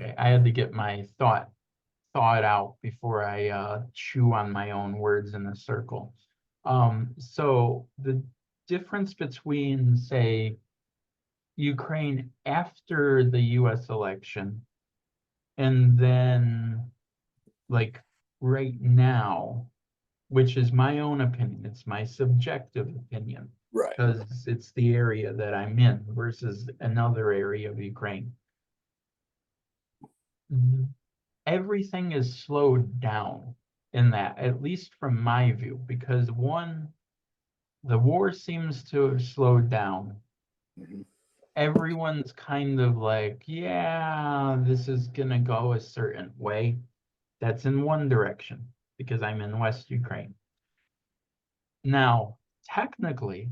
Okay, I had to get my thought out before I chew on my own words in a circle. So the difference between, say, Ukraine after the US election and then like right now, which is my own opinion, it's my subjective opinion, Right. because it's the area that I'm in versus another area of Ukraine. Everything is slowed down in that, at least from my view, because one, the war seems to have slowed down. Mhm. Everyone's kind of like, yeah, this is gonna go a certain way. That's in one direction, because I'm in West Ukraine. Now, technically,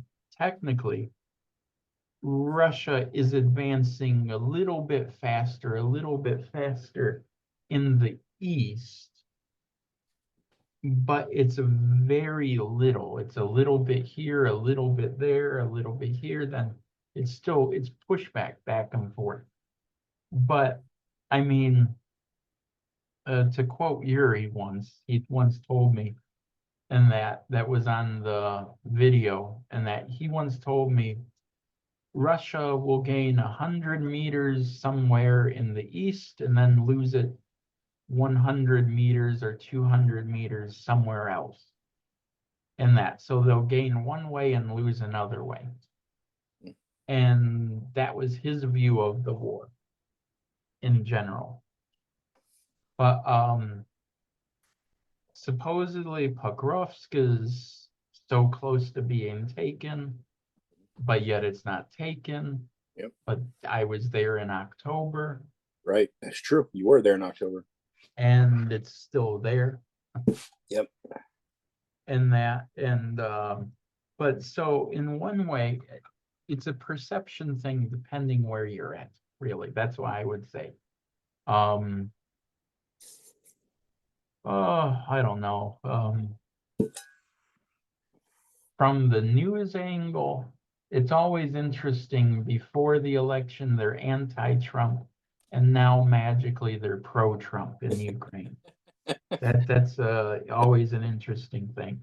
Russia is advancing a little bit faster in the east, but it's a very little. It's a little bit here, a little bit there, a little bit here. Then it's pushback back and forth. But I mean, to quote Yuri once, he once told me, and that was on the video, and that he once told me Russia will gain 100 meters somewhere in the east and then lose it 100 meters or 200 meters somewhere else in that. So they'll gain one way and lose another way. And that was his view of the war in general. But supposedly Pokrovsk is so close to being taken, but yet it's not taken. Yep. But I was there in October. Right. That's true. You were there in October. And it's still there. Yep. And that, and but so in one way, it's a perception thing depending where you're at, really. That's why I would say. I don't know. From the news angle, it's always interesting. Before the election, they're anti-Trump, and now magically they're pro-Trump in Ukraine. That's always an interesting thing,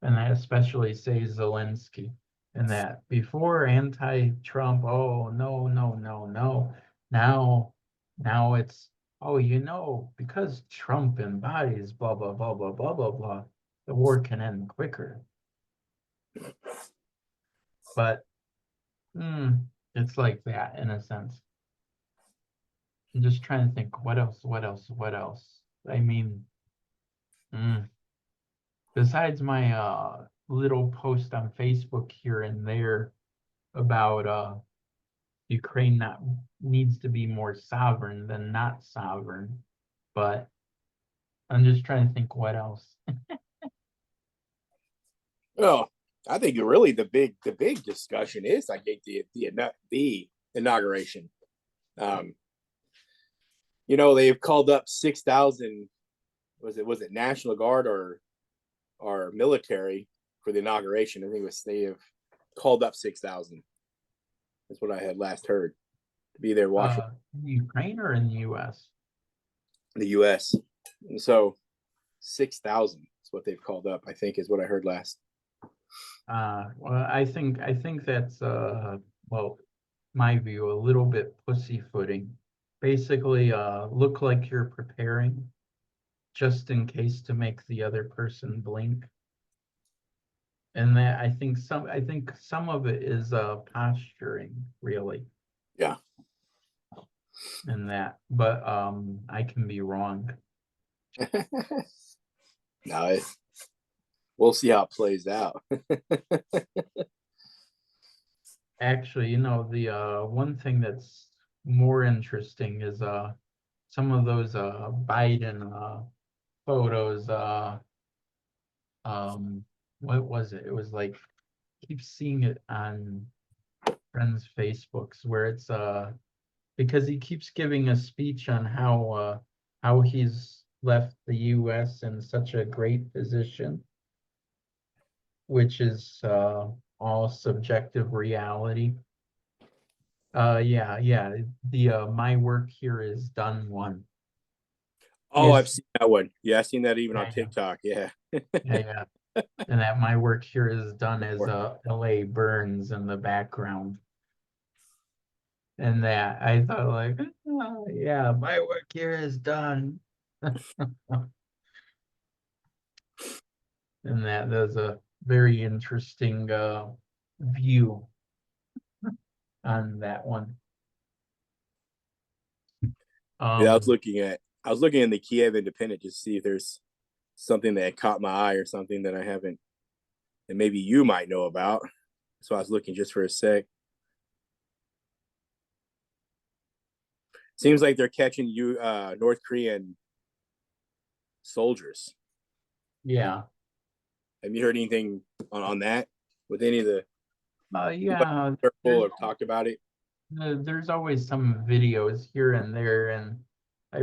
and I especially say Zelensky, and that before anti-Trump, oh no no no no, now it's, oh, because Trump embodies blah blah blah blah blah blah blah, the war can end quicker. But it's like that in a sense. I'm just trying to think what else. I mean, besides my little post on Facebook here and there about Ukraine not needs to be more sovereign than not sovereign, but I'm just trying to think what else. Well, I think really the big discussion is, I think, the inauguration. They've called up 6,000. Was it National Guard or military for the inauguration? I think they have called up 6,000. That's what I had last heard, to be there watching. In Ukraine or in the U.S.? The U.S. And so 6,000 is what they've called up, I think, is what I heard last. Well, I think that's well, my view, a little bit pussyfooting. Basically, look like you're preparing just in case to make the other person blink. And that I think some of it is posturing, really. Yeah. And that, but I can be wrong. No, we'll see how it plays out. Actually, the one thing that's more interesting is some of those Biden photos. What was it? It was like, keep seeing it on friends' Facebooks, where it's because he keeps giving a speech on how he's left the US in such a great position, which is all subjective reality. Yeah. The my work here is done one. Oh, I've Is seen that one. Yeah, I've seen that even on yeah, TikTok. Yeah. yeah. And that my work here is done as Or- LA Burns in the background. And that I thought like, oh, yeah, my work here is done. And there's a very interesting view on that one. Yeah, Um, I was looking in the Kiev Independent just to see if there's something that caught my eye or something that I haven't that maybe you might know about. So I was looking just for a sec. Seems like they're catching you North Korean soldiers. yeah. Have you heard anything on that with any of the anybody Yeah, circle or talked about it? there's always some videos here and there, and I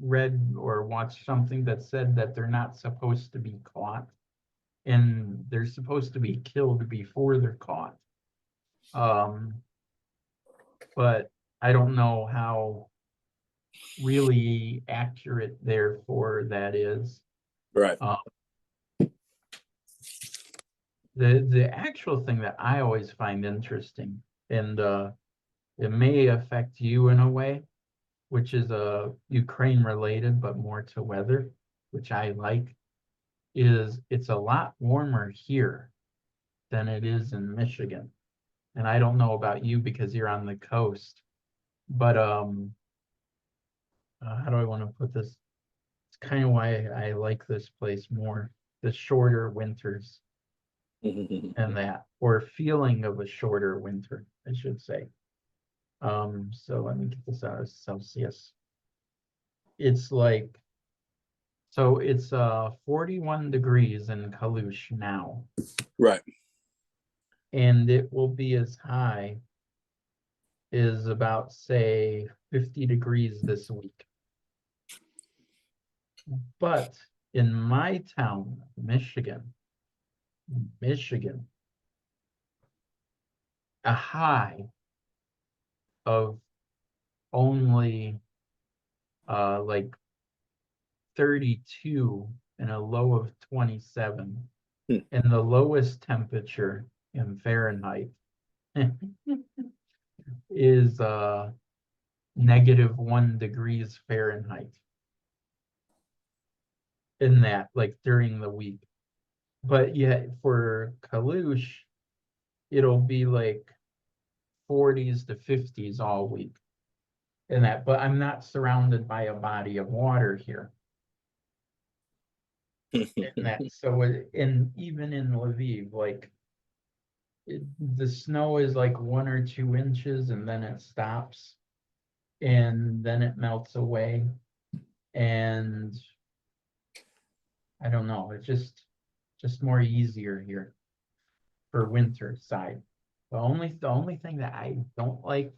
read or watched something that said that they're not supposed to be caught, and they're supposed to be killed before they're caught. Um, but I don't know how really accurate therefore that is. Right. Uh, the actual thing that I always find interesting, and it may affect you in a way, which is Ukraine related, but more to weather, which I like, is it's a lot warmer here than it is in Michigan. And I don't know about you because you're on the coast, but how do I want to put this? It's kind of why I like this place more. The shorter winters and that, or feeling of a shorter winter, I should say. So let me get this out of Celsius. It's like, so it's 41 degrees in Kalush now, Right. and it will be as high as about say 50 degrees this week. But in my town, Michigan, a high of only like 32 and a low of 27, Hmm. and the lowest temperature in Fahrenheit is -1 degrees Fahrenheit in that, like during the week. But yet for Kalush, it'll be like 40s to 50s all week in that. But I'm not surrounded by a body of water here in that. So, in even in Lviv, like the snow is like 1 or 2 inches and then it stops and then it melts away. And I don't know, it's just more easier here for winter side. The only thing that I don't like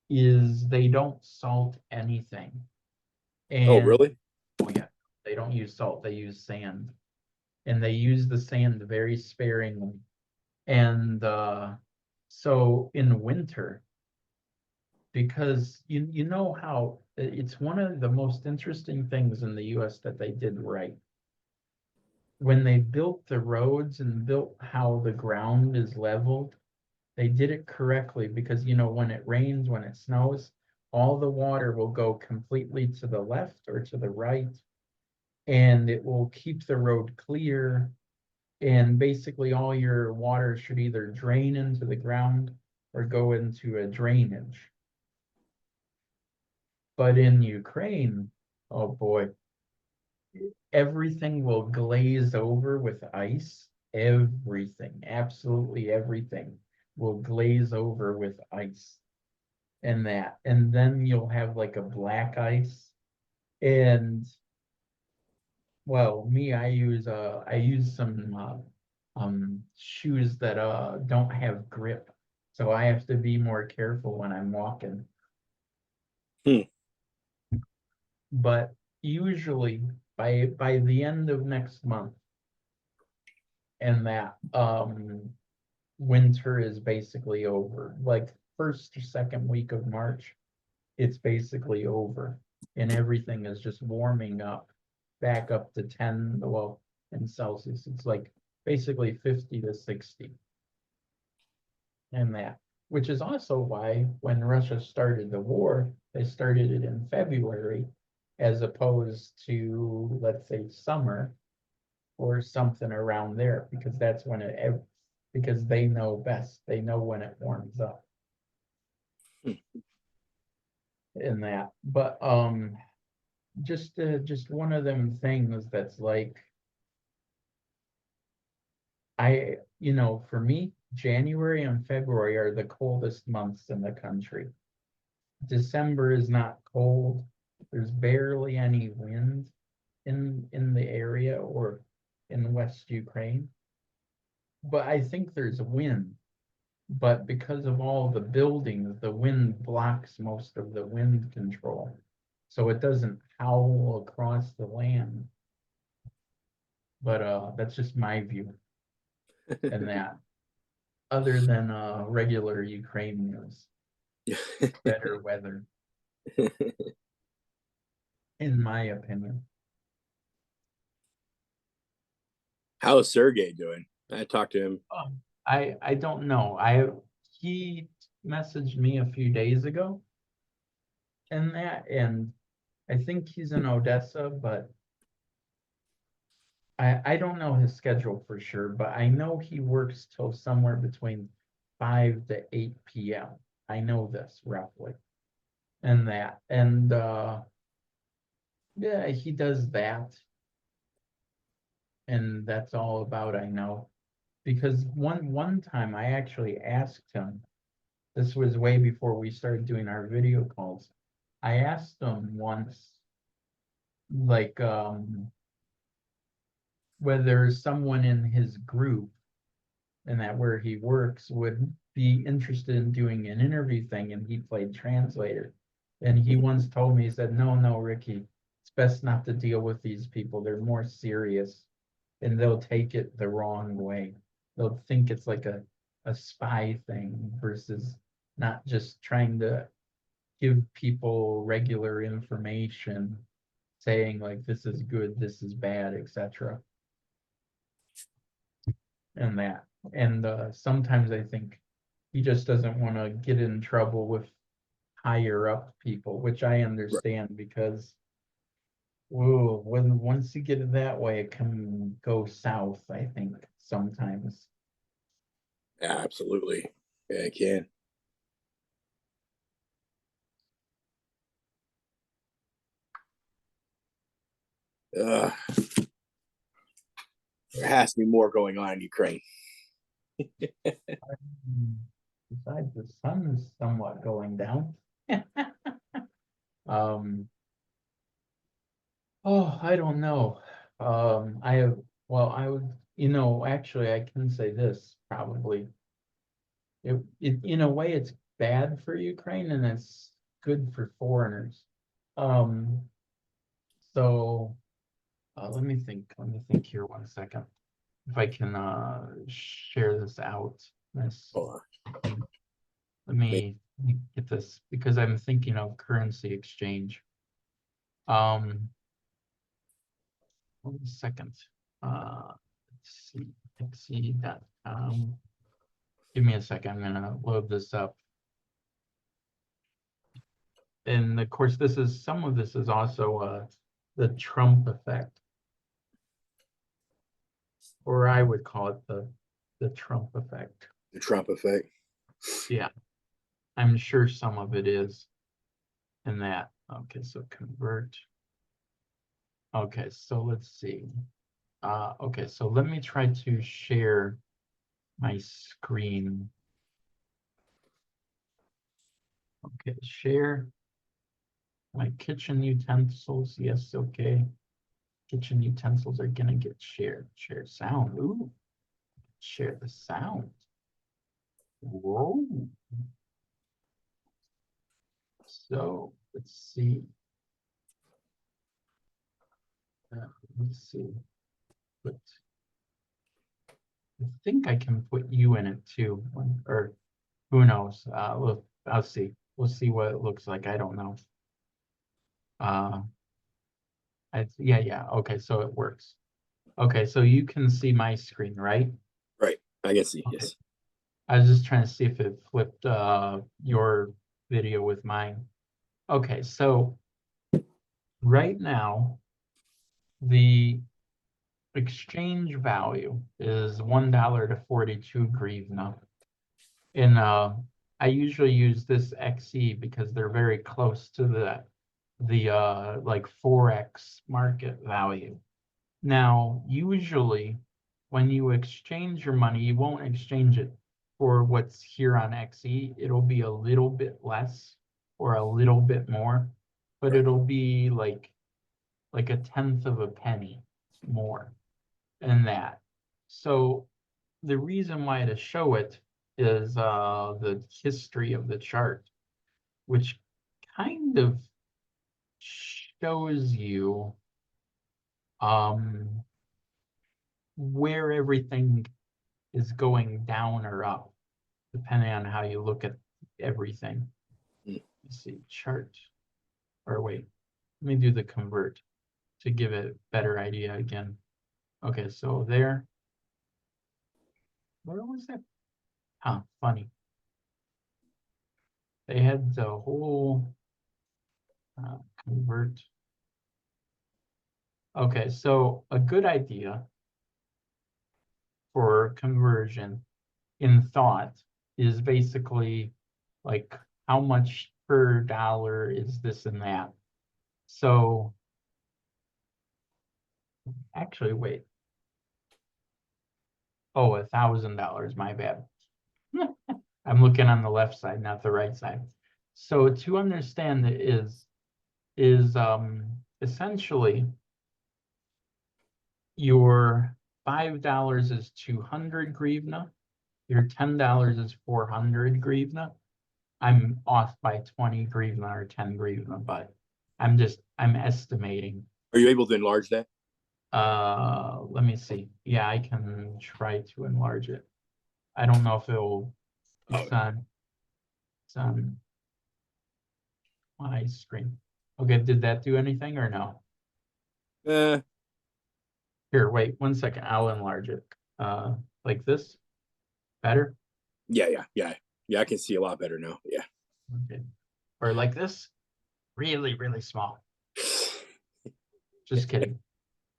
is they don't salt anything. Oh, And really? oh yeah, they don't use salt, they use sand. And they use the sand very sparingly. And so in winter, because you know how it's one of the most interesting things in the US that they did right. When they built the roads and built how the ground is leveled, they did it correctly because when it rains, when it snows, all the water will go completely to the left or to the right, and it will keep the road clear. And basically, all your water should either drain into the ground or go into a drainage. But in Ukraine, oh boy, everything will glaze over with ice. Everything, absolutely everything will glaze over with ice and that. And then you'll have like a black ice. And well, me, I use some shoes that don't have grip. So I have to be more careful when I'm walking. Hmm. But usually by the end of next month, and that winter is basically over. Like first or second week of March, it's basically over. And everything is just warming up back up to 10, well, in Celsius. It's like basically 50 to 60. And that, which is also why when Russia started the war, they started it in February as opposed to, let's say, summer or something around there, because that's when because they know best. They know when it warms up. In that, but just one of them things that's like, for me, January and February are the coldest months in the country. December is not cold. There's barely any wind in the area or in West Ukraine. But I think there's wind. But because of all the buildings, the wind blocks most of the wind control. So it doesn't howl across the land. But that's just my view. And that, other than regular Ukraine news, better weather, in my opinion. How is Sergey doing? I talked to him. I don't know. He messaged me a few days ago, and I think he's in Odessa, but I don't know his schedule for sure, but I know he works till somewhere between 5 to 8 p.m. I know this roughly. And yeah, he does that. And that's all about, I know. Because one time I actually asked him, this was way before we started doing our video calls. I asked him once, like, whether someone in his group and that where he works would be interested in doing an interview thing, and he played translator. And he once told me, he said, no, Ricky, it's best not to deal with these people. They're more serious and they'll take it the wrong way. They'll think it's like a spy thing versus not just trying to give people regular information saying like this is good, this is bad, etc. And that. And sometimes I think he just doesn't want to get in trouble with higher up people, which I understand because once you get it that way, it can go south, I think, sometimes. Yeah, absolutely. Yeah, it can. There has to be more going on in Ukraine. Besides, the sun is somewhat going down. I don't know. I would, actually, I can say this probably. In a way, it's bad for Ukraine and it's good for foreigners. So let me think here 1 second. If I can share this out. Let me get this because I'm thinking of currency exchange. 1 second. Let's see, Pixie.com. Give me a second. I'm gonna load this up. And of course, some of this is also the Trump effect, or I would call it the Trump effect. The Trump effect. Yeah, I'm sure some of it is in that. Okay, so convert. Okay, so let's see. Okay, so let me try to share my screen. Okay, share my kitchen utensils. Yes, okay. Kitchen utensils are gonna get shared. Share sound. Ooh, share the sound. Whoa. So let's see. Let's see. But I think I can put you in it too, or who knows? I'll see. We'll see what it looks like. I don't know. Yeah. Okay, so it works. Okay, so you can see my screen, right? Right. I can see. Okay. Yes. I was just trying to see if it flipped your video with mine. Okay, so right now the exchange value is $1 to 42 grivna. And I usually use this XE because they're very close to the like Forex market value. Now, usually when you exchange your money, you won't exchange it for what's here on XE. It'll be a little bit less or a little bit more, but Right. it'll be like a tenth of a penny more than that. So the reason why to show it is the history of the chart, which kind of shows you um, where everything is going down or up, depending on how you look at everything. Mm. Let's see, chart, or wait, let me do the convert to give it a better idea again. Okay, so there, where was that? Huh, funny. They had the whole convert. Okay, so a good idea for conversion in thought is basically like how much per dollar is this and that. So actually, wait. Oh, $1,000, my bad. I'm looking on the left side, not the right side. So to understand it is essentially your $5 is 200 grivna, your $10 is 400 grivna. I'm off by 20 grivna or 10 grivna, but I'm estimating. Are you able to enlarge that? Let me see. Yeah, I can try to enlarge it. I don't know if Oh, it's on my screen. Okay, did that do anything or no? uh, Here, wait 1 second. I'll enlarge it. Like this? Better? yeah. I can see a lot better now. Yeah. Okay. Or like this? Really, really small. Just kidding.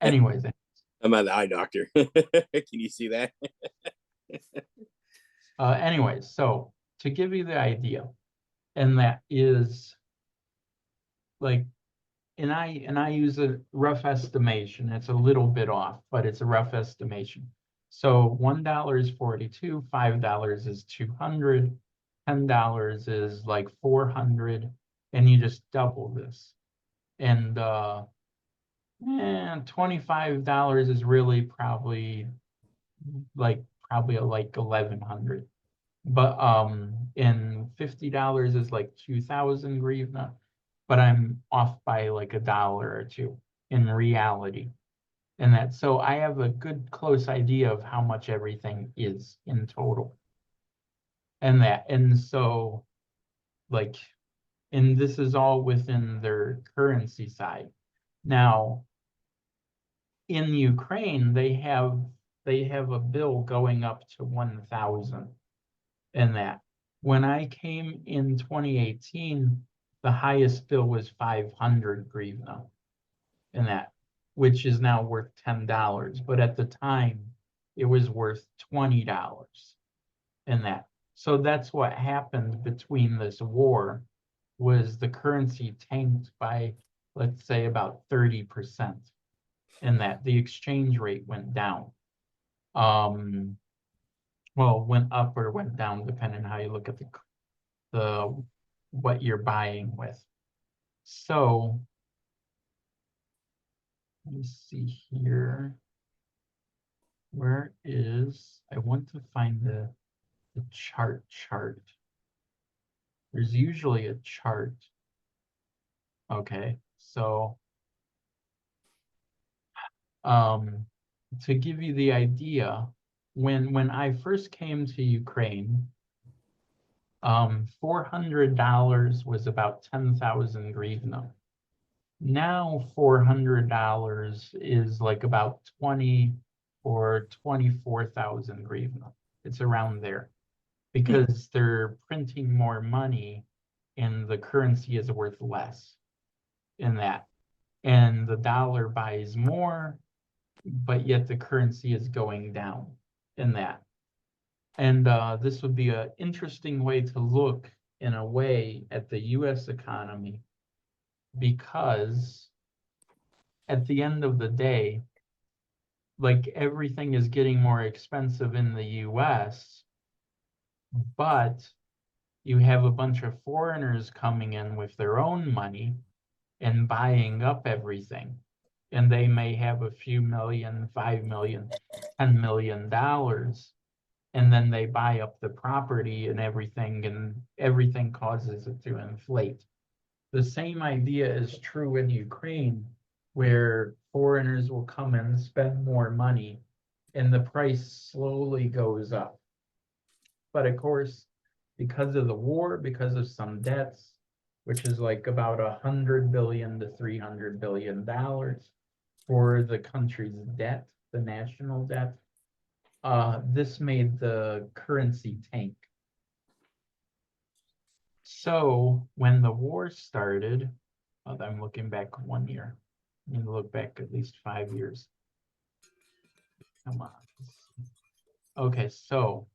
Anyways, I'm at the eye doctor. Can you see that? so to give you the idea, and that is like, and I use a rough estimation. It's a little bit off, but it's a rough estimation. So $1 is 42, $5 is 200, $10 is like 400, and you just double this. And $25 is really probably like 1,100. But and $50 is like 2,000 grivna, but I'm off by like $1 or two in reality. And that, so I have a good close idea of how much everything is in total. And so like, and this is all within their currency side. Now, in Ukraine, they have a bill going up to 1,000 in that. When I came in 2018, the highest bill was 500 grivna in that, which is now worth $10. But at the time, it was worth $20 in that. So that's what happened between this war, was the currency tanked by, let's say, about 30%, in that the exchange rate went down. Well, went up or went down, depending on how you look at the what you're buying with. So let me see here. Where is, I want to find the chart. There's usually a chart. Okay, so um to give you the idea, when I first came to Ukraine, $400 was about 10,000 hryvnia. Now $400 is like about 20 or 24,000 hryvnia. It's around there because they're printing more money and the currency is worth less in that. And the dollar buys more, but yet the currency is going down in that. And this would be an interesting way to look in a way at the US economy, because at the end of the day, like everything is getting more expensive in the US, but you have a bunch of foreigners coming in with their own money and buying up everything. And they may have a few million, 5 million, $10 million, and then they buy up the property and everything causes it to inflate. The same idea is true in Ukraine, where foreigners will come and spend more money and the price slowly goes up. But of course, because of the war, because of some debts, which is like about $100 billion to $300 billion for the country's debt, the national debt, this made the currency tank. So when the war started, I'm looking back 1 year. I need to look back at least 5 years. Come on. Okay, so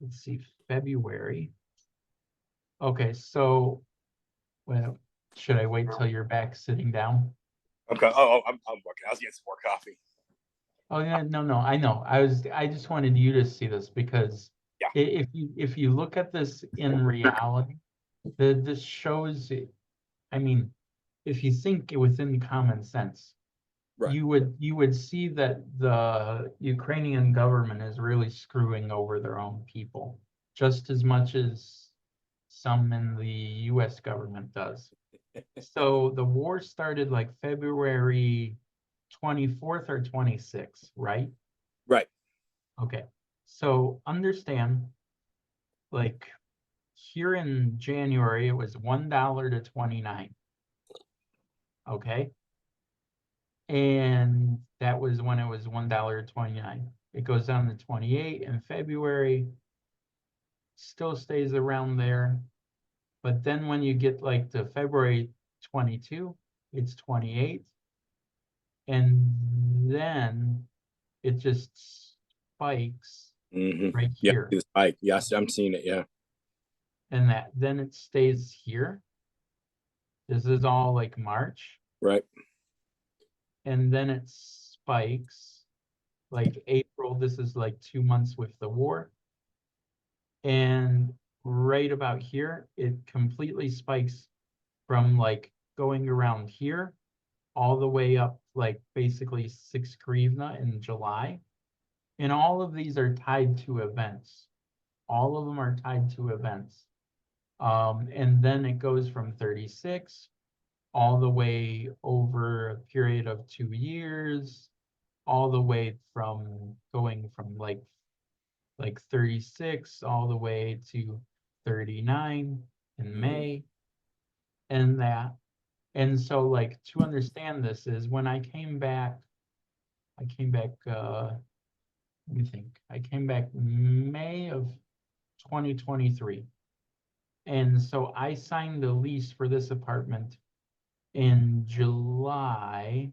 let's see, February. Okay, so well, should I wait till you're back sitting down? Okay. Oh, I'm working. I was getting some more coffee. Oh yeah, no, I know. I just wanted you to see this because Yeah. if you look at this in reality, this shows it. I mean, if you think within common sense, Right. you would see that the Ukrainian government is really screwing over their own people just as much as some in the US government does. So the war started like February 24th or 26th, right? Right. Okay. So understand, like here in January, it was $1 to 29. Okay. And that was when it was $1.29. It goes down to 28 in February, still stays around there. But then when you get like to February 22, it's 28. And then it just spikes right Yeah. here. The spike. Yes, I'm seeing it. Yeah. And then it stays here. This is all like March. Right. And then it spikes like April. This is like 2 months with the war. And right about here, it completely spikes from like going around here all the way up like basically 6 hryvnia in July. And all of these are tied to events. All of them are tied to events. And then it goes from 36 all the way over a period of 2 years, all the way from going from like 36 all the way to 39 in May and that. And so like to understand this is when I came back, let me think, I came back May of 2023. And so I signed the lease for this apartment in July.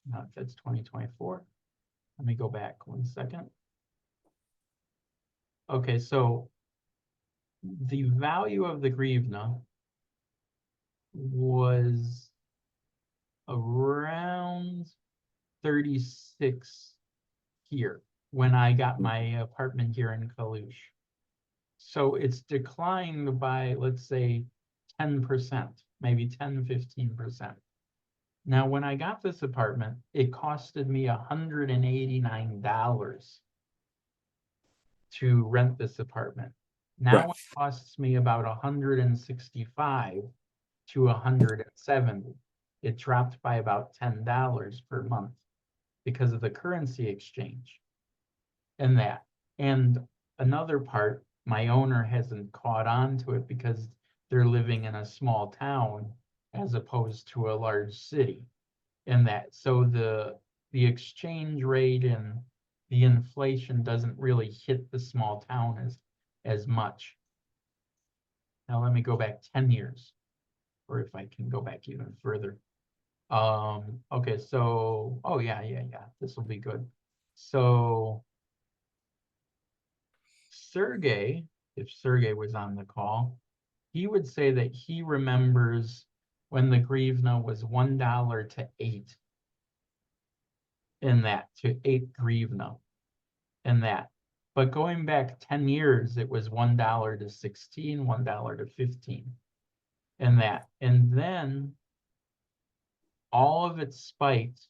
No, that's 2024. Let me go back 1 second. Okay, so the value of the hryvnia was around 36 here when I got my apartment here in Kalush. So it's declined by, let's say, 10%, maybe 10, 15%. Now, when I got this apartment, it costed me $189 to rent this apartment. Now Right. it costs me about 165 to 170. It dropped by about $10 per month because of the currency exchange and that. And another part, my owner hasn't caught on to it because they're living in a small town as opposed to a large city. And that, so the exchange rate and the inflation doesn't really hit the small town as much. Now let me go back 10 years, or if I can go back even further. Okay, so, oh yeah, this will be good. So Sergey, if Sergey was on the call, he would say that he remembers when the hryvnia was $1 to 8 in that, to 8 hryvnia in that. But going back 10 years, it was $1 to 16, $1 to 15 in that. And then all of it spiked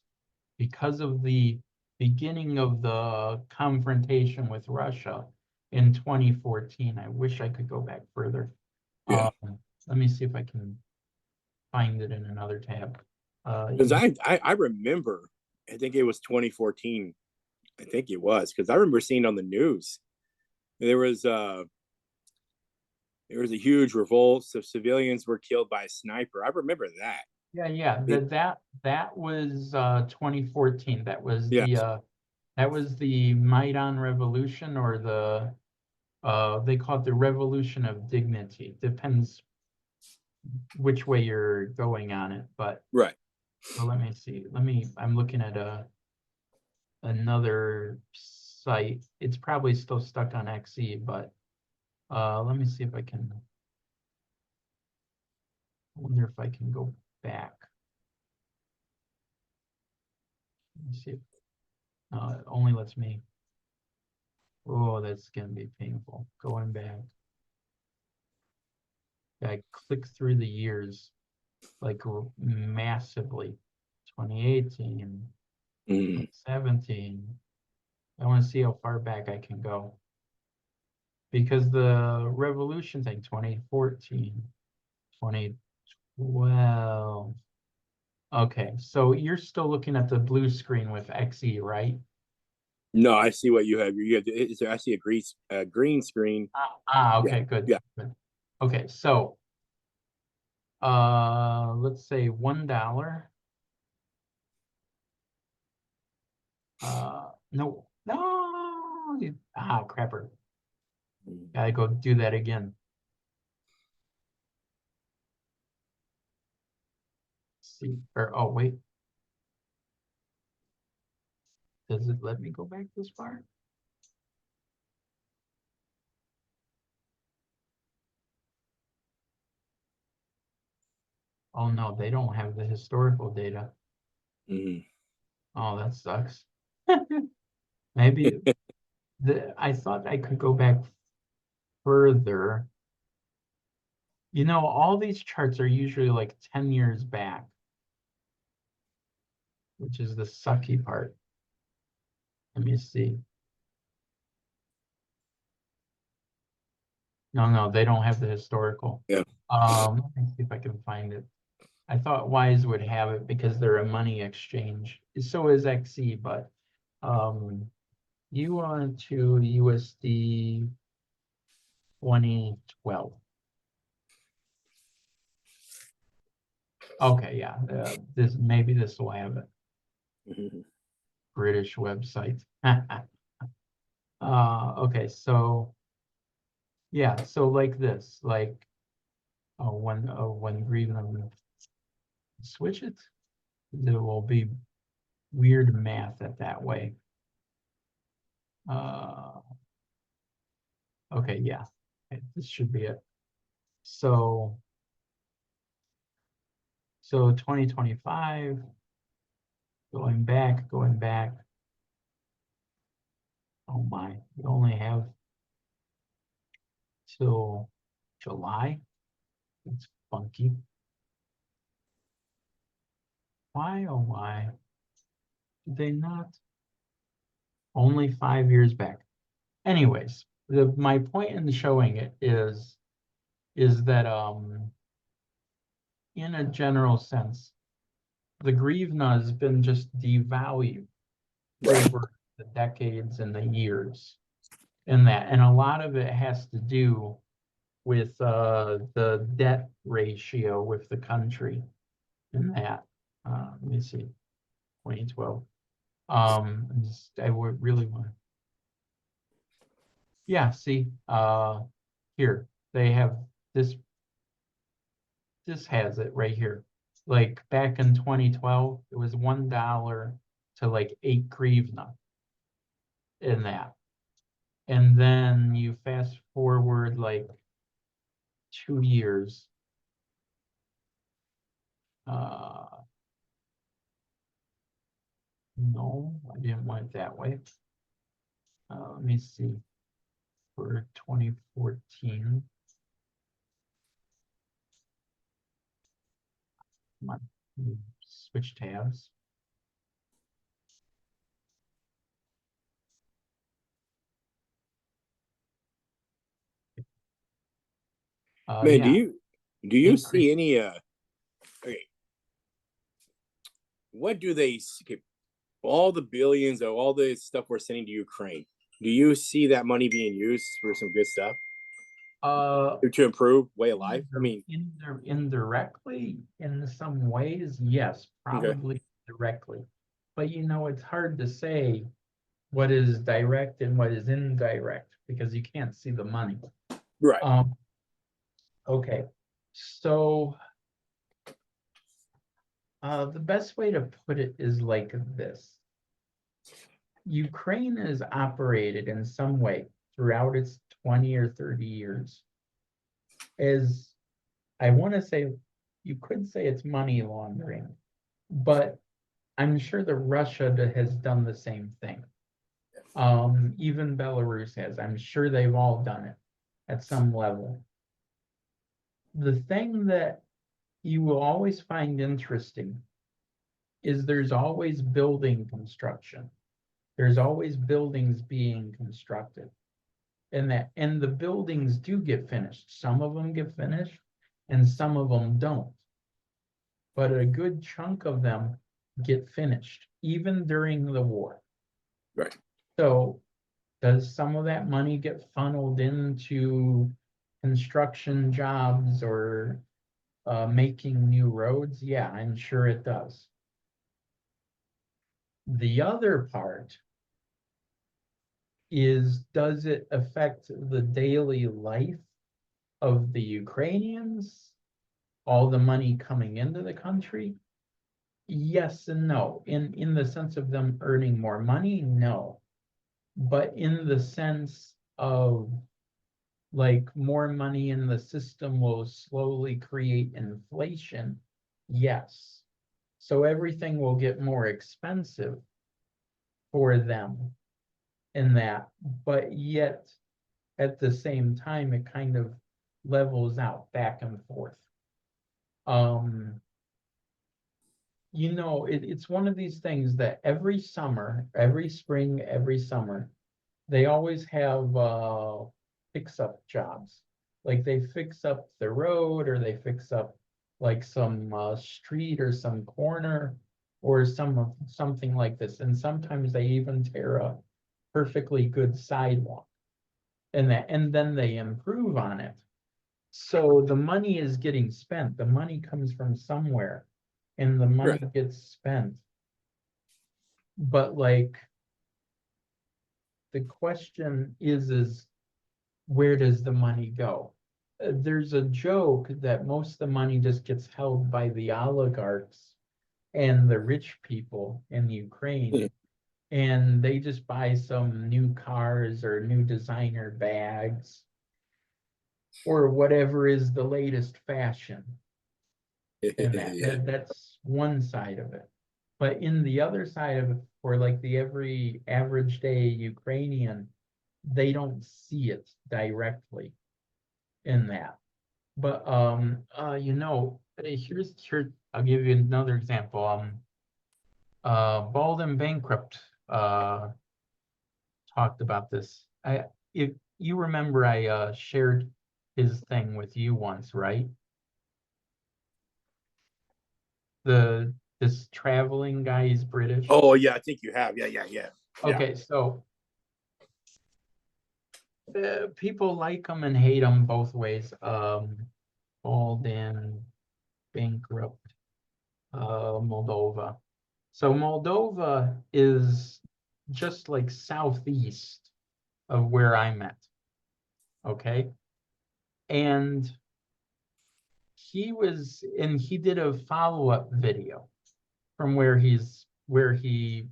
because of the beginning of the confrontation with Russia in 2014. I wish I could go back further. Yeah. Let me see if I can find it in another tab. Because I remember, I think it was 2014. I think it was, because I remember seeing on the news there was a huge revolt. So civilians were killed by a sniper. I remember that. Yeah. That was 2014. That was Yeah. the Maidan Revolution, or they call it the Revolution of Dignity. Depends which way you're going on it, but Right. well, let me see. I'm looking at another site. It's probably still stuck on XE, but let me see if I can. I wonder if I can go back. Let me see. It only lets me. Oh, that's gonna be painful. Going back. I click through the years like massively. 2018, Mm. 17. I want to see how far back I can go. Because the revolution thing, 2014, 2012. Okay, so you're still looking at the blue screen with XE, right? No, I see what you have. I see a green screen. Yeah. Okay, good. Yeah. Good. Okay, so let's say $1. No, crapper. Gotta go do that again. See, or oh wait, does it let me go back this far? Oh no, they don't have the historical data. Mm. Oh, that sucks. Maybe I thought I could go back further. You know, all these charts are usually like 10 years back, which is the sucky part. Let me see. No, they don't have the historical. Yeah. Let me see if I can find it. I thought Wise would have it because they're a money exchange. So is XE, but you want to USD 2012. Okay, yeah. This will have it. Mhm. British website. Okay, so yeah, so like this, like when Grieve switch it, there will be weird math at that way. Okay, yeah, okay, this should be it. So 2025, going back. Oh my, we only have till July. It's funky. Why, oh why, did they not? Only 5 years back. Anyways, my point in showing it is that in a general sense, the hryvnia has been just devalued Right. over the decades and the years. in that. And a lot of it has to do with the debt ratio with the country in that. Let me see, 2012. I would really want. Yeah, see, here they have this. This has it right here. Like back in 2012, it was $1 to like 8 grivna in that. And then you fast forward like 2 years. No, I didn't want it that way. Let me see. For 2014. Come on, switch tabs. Man, Yeah, do you increase. see any okay, what do they okay, all the billions of all the stuff we're sending to Ukraine? Do you see that money being used for some good stuff to improve way of life? I mean, Indirectly, in some ways, yes, okay, probably directly. But it's hard to say what is direct and what is indirect because you can't see the money. right, Okay, so the best way to put it is like this. Ukraine has operated in some way throughout its 20 or 30 years as, I want to say, you could say it's money laundering, but I'm sure that Russia has done the same thing. Even Belarus has. I'm sure they've all done it at some level. The thing that you will always find interesting is there's always building construction. There's always buildings being constructed. And the buildings do get finished. Some of them get finished and some of them don't. But a good chunk of them get finished, even during the war. right. So does some of that money get funneled into construction jobs or making new roads? Yeah, I'm sure it does. The other part is, does it affect the daily life of the Ukrainians? All the money coming into the country? Yes and no. In the sense of them earning more money, no. But in the sense of like more money in the system will slowly create inflation, yes. So everything will get more expensive for them in that, but yet at the same time, it kind of levels out back and forth. It's one of these things that every summer, every spring, every summer, they always have fix-up jobs. Like they fix up the road or they fix up like some street or some corner or something like this. And sometimes they even tear a perfectly good sidewalk and then they improve on it. So the money is getting spent. The money comes from somewhere and the money Right. gets spent. But like the question is where does the money go? There's a joke that most of the money just gets held by the oligarchs and the rich people in Ukraine. And they just buy some new cars or new designer bags or whatever is the latest fashion. And Yeah. that's one side of it. But in the other side of it, for like the every average day Ukrainian, they don't see it directly in that. But here I'll give you another example. Bald and Bankrupt talked about this. If you remember, I shared his thing with you once, right? This traveling guy, he's British. Oh yeah, I think you have. Yeah. Okay, so People like them and hate them both ways. Called in bankrupt Moldova. So Moldova is just like southeast of where I'm at. Okay. And he did a follow-up video from where he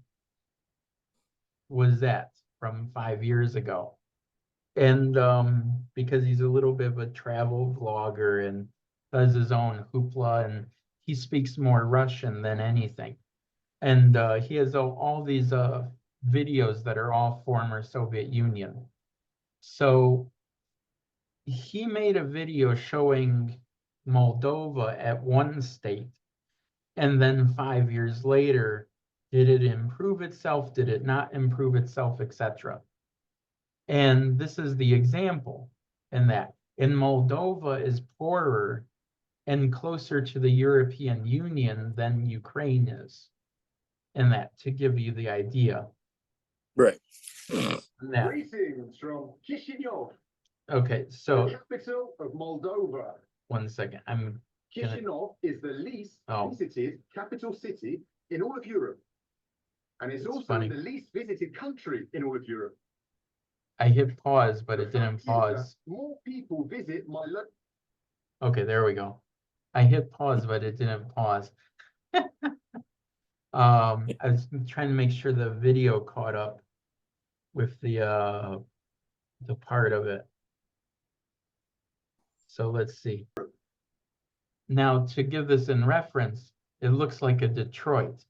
was at from 5 years ago. And because he's a little bit of a travel vlogger and does his own hoopla, and he speaks more Russian than anything. And he has all these videos that are all former Soviet Union. So he made a video showing Moldova at one state, and then 5 years later, did it improve itself? Did it not improve itself, etc.? And this is the example in that. In Moldova is poorer and closer to the European Union than Ukraine is. In that, to give you the idea. Right. That. Greetings from Chisinau, Okay, the so capital of Moldova. 1 second. I'm gonna, Chisinau is the least Oh. visited capital city in all of Europe. And it's That's also funny. the least visited country in all of Europe. I hit pause, but The it didn't fact is that pause. more people visit my Okay, there we go. I hit pause, but it didn't pause. I was trying to make sure the video caught up with the part of it. So let's see. Now, to give this in reference, it looks like a Detroit.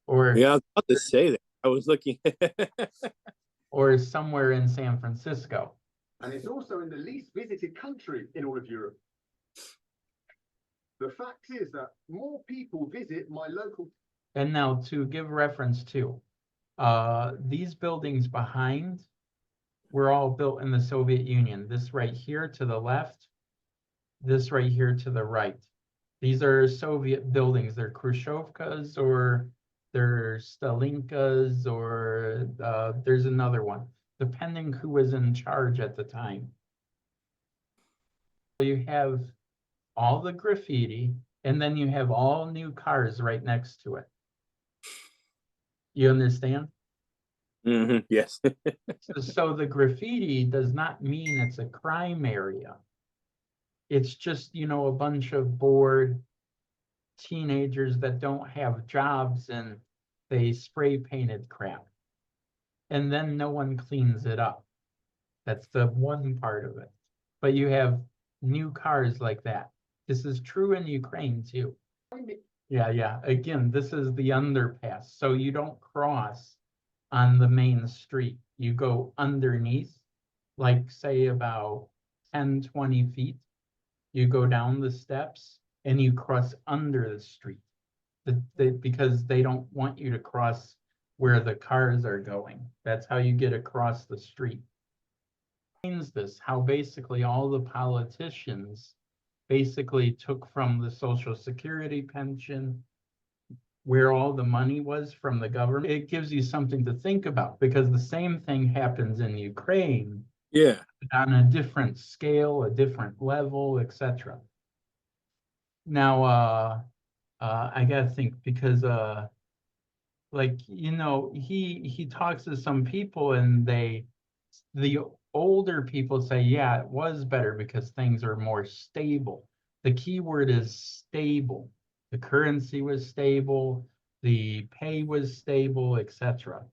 Or Yeah, I was about to say that. I was looking. or somewhere in San Francisco. And it's also in the least visited country in all of Europe. The fact is that more people visit my local. And now to give reference to, these buildings behind were all built in the Soviet Union. This right here to the left, this right here to the right. These are Soviet buildings. They're Khrushchevkas, or they're Stalinkas, or there's another one, depending who was in charge at the time. You have all the graffiti, and then you have all new cars right next to it. You understand? Yes. So the graffiti does not mean it's a crime area. It's just, a bunch of bored teenagers that don't have jobs, and they spray painted crap. And then no one cleans it up. That's the one part of it. But you have new cars like that. This is true in Ukraine too. Yeah. Again, this is the underpass. So you don't cross on the main street. You go underneath, like say about 10, 20 feet. You go down the steps and you cross under the street. Because they don't want you to cross where the cars are going. That's how you get across the street. This, how basically all the politicians basically took from the Social Security pension, where all the money was from the government. It gives you something to think about, because the same thing happens in Ukraine. Yeah. On a different scale, a different level, etc. Now, I gotta think, because he talks to some people, and the older people say, yeah, it was better because things are more stable. The key word is stable. The currency was stable, the pay was stable, etc.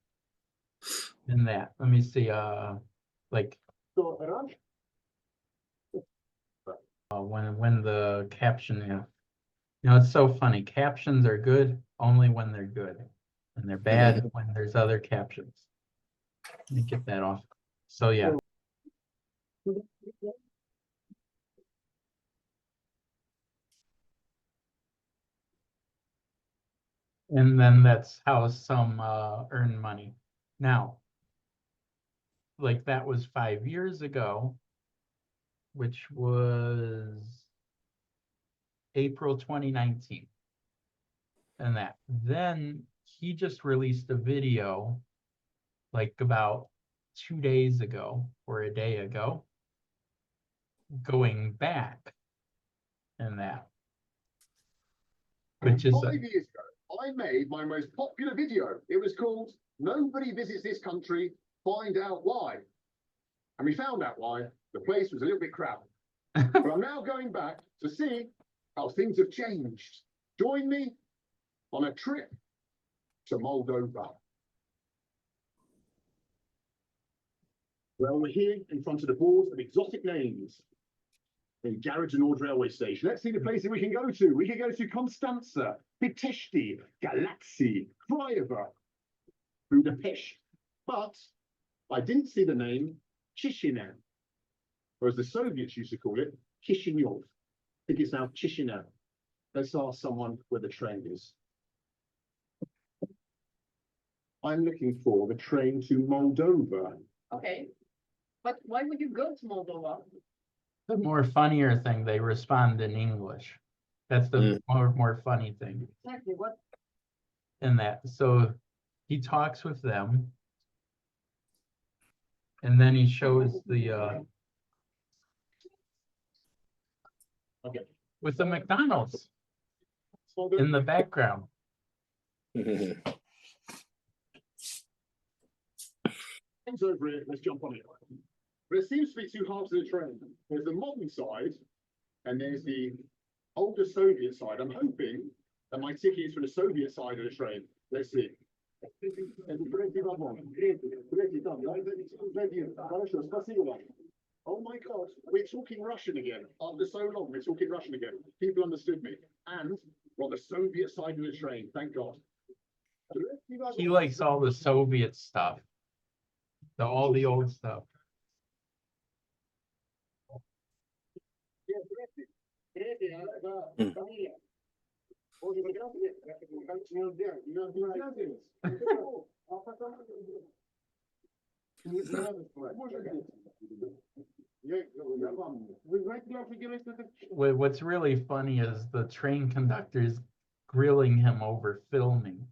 In that, let me see, when the caption, it's so funny. Captions are good only when they're good, and they're bad when there's other captions. Let me get that off. So yeah. And then that's how some earn money. Now, like that was 5 years ago, which was April 2019. And then he just released a video like about 2 days ago or a day ago, going back in that. Which is, 5 years ago, I made my most popular video. It was called "Nobody Visits This Country, Find Out Why." And we found out why. The place was a little bit crap. But I'm now going back to see how things have changed. Join me on a trip to Moldova. Well, we're here in front of the board of exotic names in Garage and Nord railway station. Let's see the places we can go to. We can go to Constanza, Pitești, Galaxy, Craiova, Budapest. But I didn't see the name Chisinau, or as the Soviets used to call it, Chisinau. I think it's now Chisinau. Let's ask someone where the train is. I'm looking for the train to Moldova. Okay, but why would you go to Moldova? the more funnier thing, they respond in English. That's the more funny thing Exactly, what? in that. So he talks with them. And then he shows the Okay. with the McDonald's in the background. Things over here, let's jump on it. But it seems to be two halves of the train. There's the modern side, and there's the older Soviet side. I'm hoping that my ticket is for the Soviet side of the train. Let's see. Oh my God, we're talking Russian again. After so long, we're talking Russian again. People understood me. And we're on the Soviet side of the train, thank God. He likes all the Soviet stuff, all the old stuff. What's really funny is the train conductor's grilling him over filming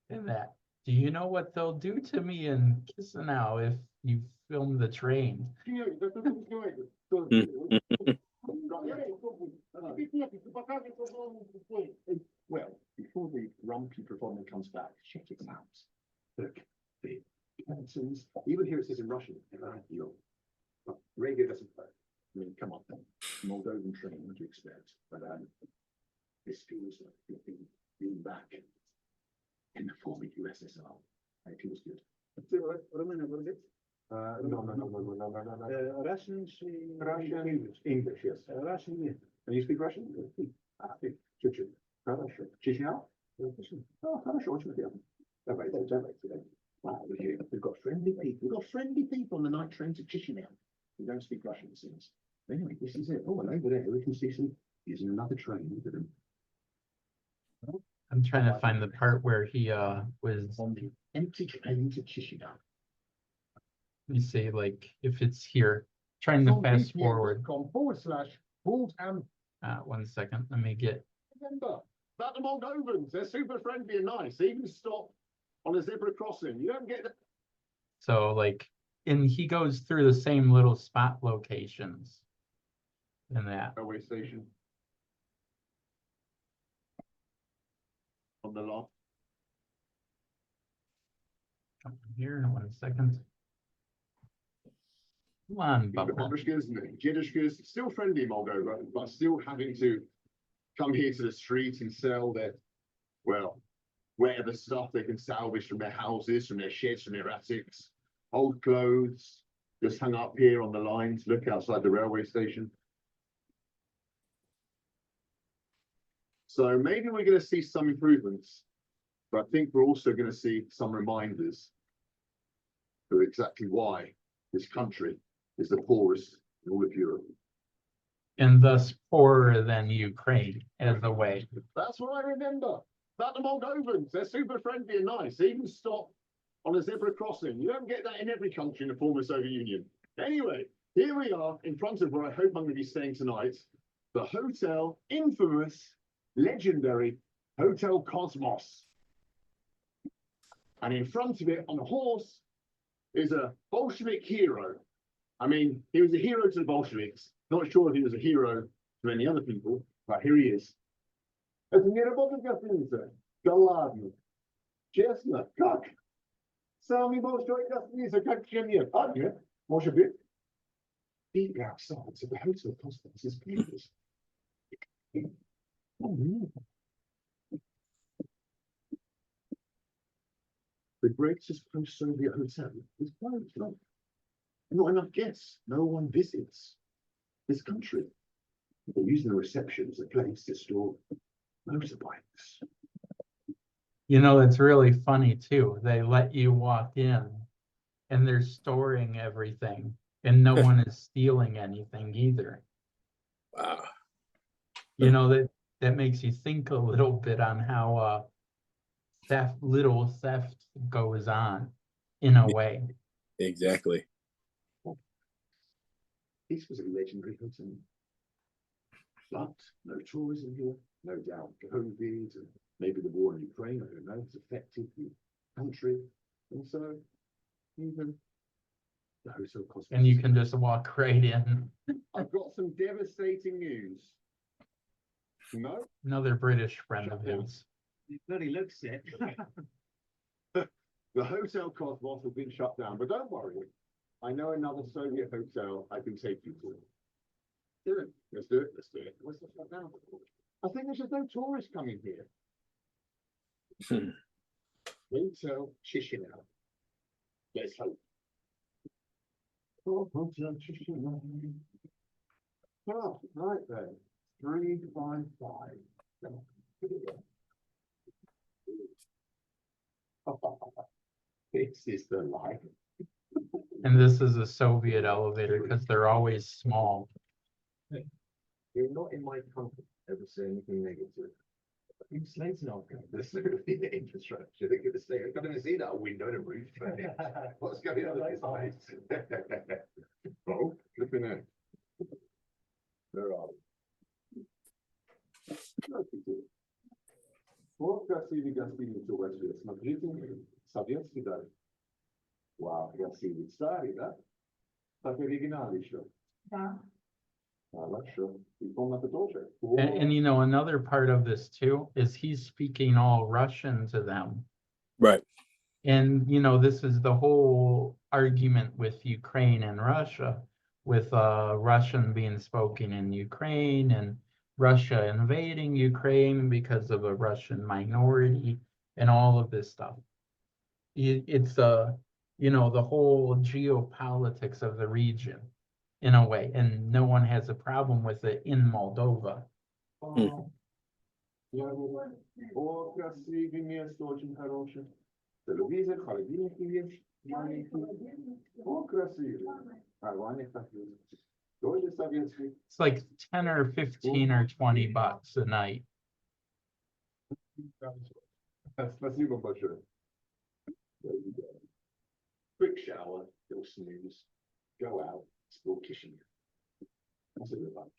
in that. Do you know what they'll do to me in Chisinau if you film the train? Well, before the rumpy performer comes back, check it out. Look, the mountains. Even here it says in Russian. Radio doesn't play. I mean, come on, Moldovan train. What do you expect? But this feels like being back in the former USSR. It feels good. No. Russian, Russian, English, yes. Russian, yes. Can you speak Russian? Чуть-чуть. Хорошо. Чечня? Oh, хорошо, очень приятно. Давай. Wow, we've got friendly people. We've got friendly people on the night train to Chisinau. We don't speak Russian, it seems. Anyway, this is it. Oh, and over there we can see some. Here's another train. Look at them. I'm trying to find the part where he was. On the empty train to Chisinau. Let me see, like if it's here. Trying to fast forward. Bold and 1 second. Let me get. remember that the Moldovans, they're super friendly and nice. They even stop on a zebra crossing. You don't get that. So like, and he goes through the same little spot locations. In that. Railway station. On the lot. Here, 1 second. Come on, Bubba. Jedushkas, still friendly in Moldova, but still having to come here to the street and sell their, well, whatever stuff they can salvage from their houses, from their sheds, from their attics, old clothes, just hung up here on the line to look outside the railway station. So maybe we're going to see some improvements, but I think we're also going to see some reminders of exactly why this country is the poorest in all of Europe. And thus poorer than Ukraine as a way. That's what I remember. About the Moldovans, they're super friendly and nice. They even stop on a zebra crossing. You don't get that in every country in the former Soviet Union. Anyway, here we are in front of where I hope I'm going to be staying tonight. The hotel, infamous, legendary Hotel Cosmos. And in front of it, on a horse, is a Bolshevik hero. I mean, he was a hero to the Bolsheviks. Not sure if he was a hero to any other people, but here he is. Это не работает гостиница. Голодный. Честно, как? Самый большой гостиница, как нет? А, нет? Может быть? The outside of the Hotel Constance's papers. Oh, no. The greatest post-Soviet hotel is closed. Not enough guests. No one visits this country. They're using the reception as a place to store motorbikes. You know, it's really funny too. They let you walk in and they're storing everything and no one is stealing anything either. Wow. You know, that makes you think a little bit on how little theft goes on in a way. Exactly. This was a legendary hotel. But no tourism here, no doubt. COVID and maybe the war in Ukraine, I don't know, has affected the country. And so, even the hotel costs. And you can just walk right in. I've got some devastating news. No? Another British friend of his. It bloody looks it. The hotel cosmos has been shut down, but don't worry. I know another Soviet hotel I can take you to. Do it. Let's do it. Let's do it. What's the shut down? I think there's just no tourists coming here. Hotel Chisinau. Let's hope. Oh, Hotel Chisinau. Oh, right then. 355. This is the life. And this is a Soviet elevator because they're always small. You're not in my country ever say anything negative. You slated our this the infrastructure. They're going to say, I can't even see that window and a roof. What's going on in this place? Oh, flipping out. Where are we? Вот красивый гостиница у вас есть. Смотрите, советский дар. Вау, красивый, старый, да? Так оригинал еще. Да. Хорошо. И комната тоже. And you know, another part of this too is he's speaking all Russian to them. Right. And, you know, this is the whole argument with Ukraine and Russia, with Russian being spoken in Ukraine and Russia invading Ukraine because of a Russian minority and all of this stuff. It's you know, the whole geopolitics of the region in a way, and no one has a problem with it in Moldova. О, красивое место, очень хорошее. Телевизор, холодильник есть маленький. О, красивый. А Ваня так есть. Тоже советский. It's like 10 or 15 or 20 bucks a night. Спасибо большое. There you go. Quick shower, little snooze, go out, explore Chisinau. That's it, like.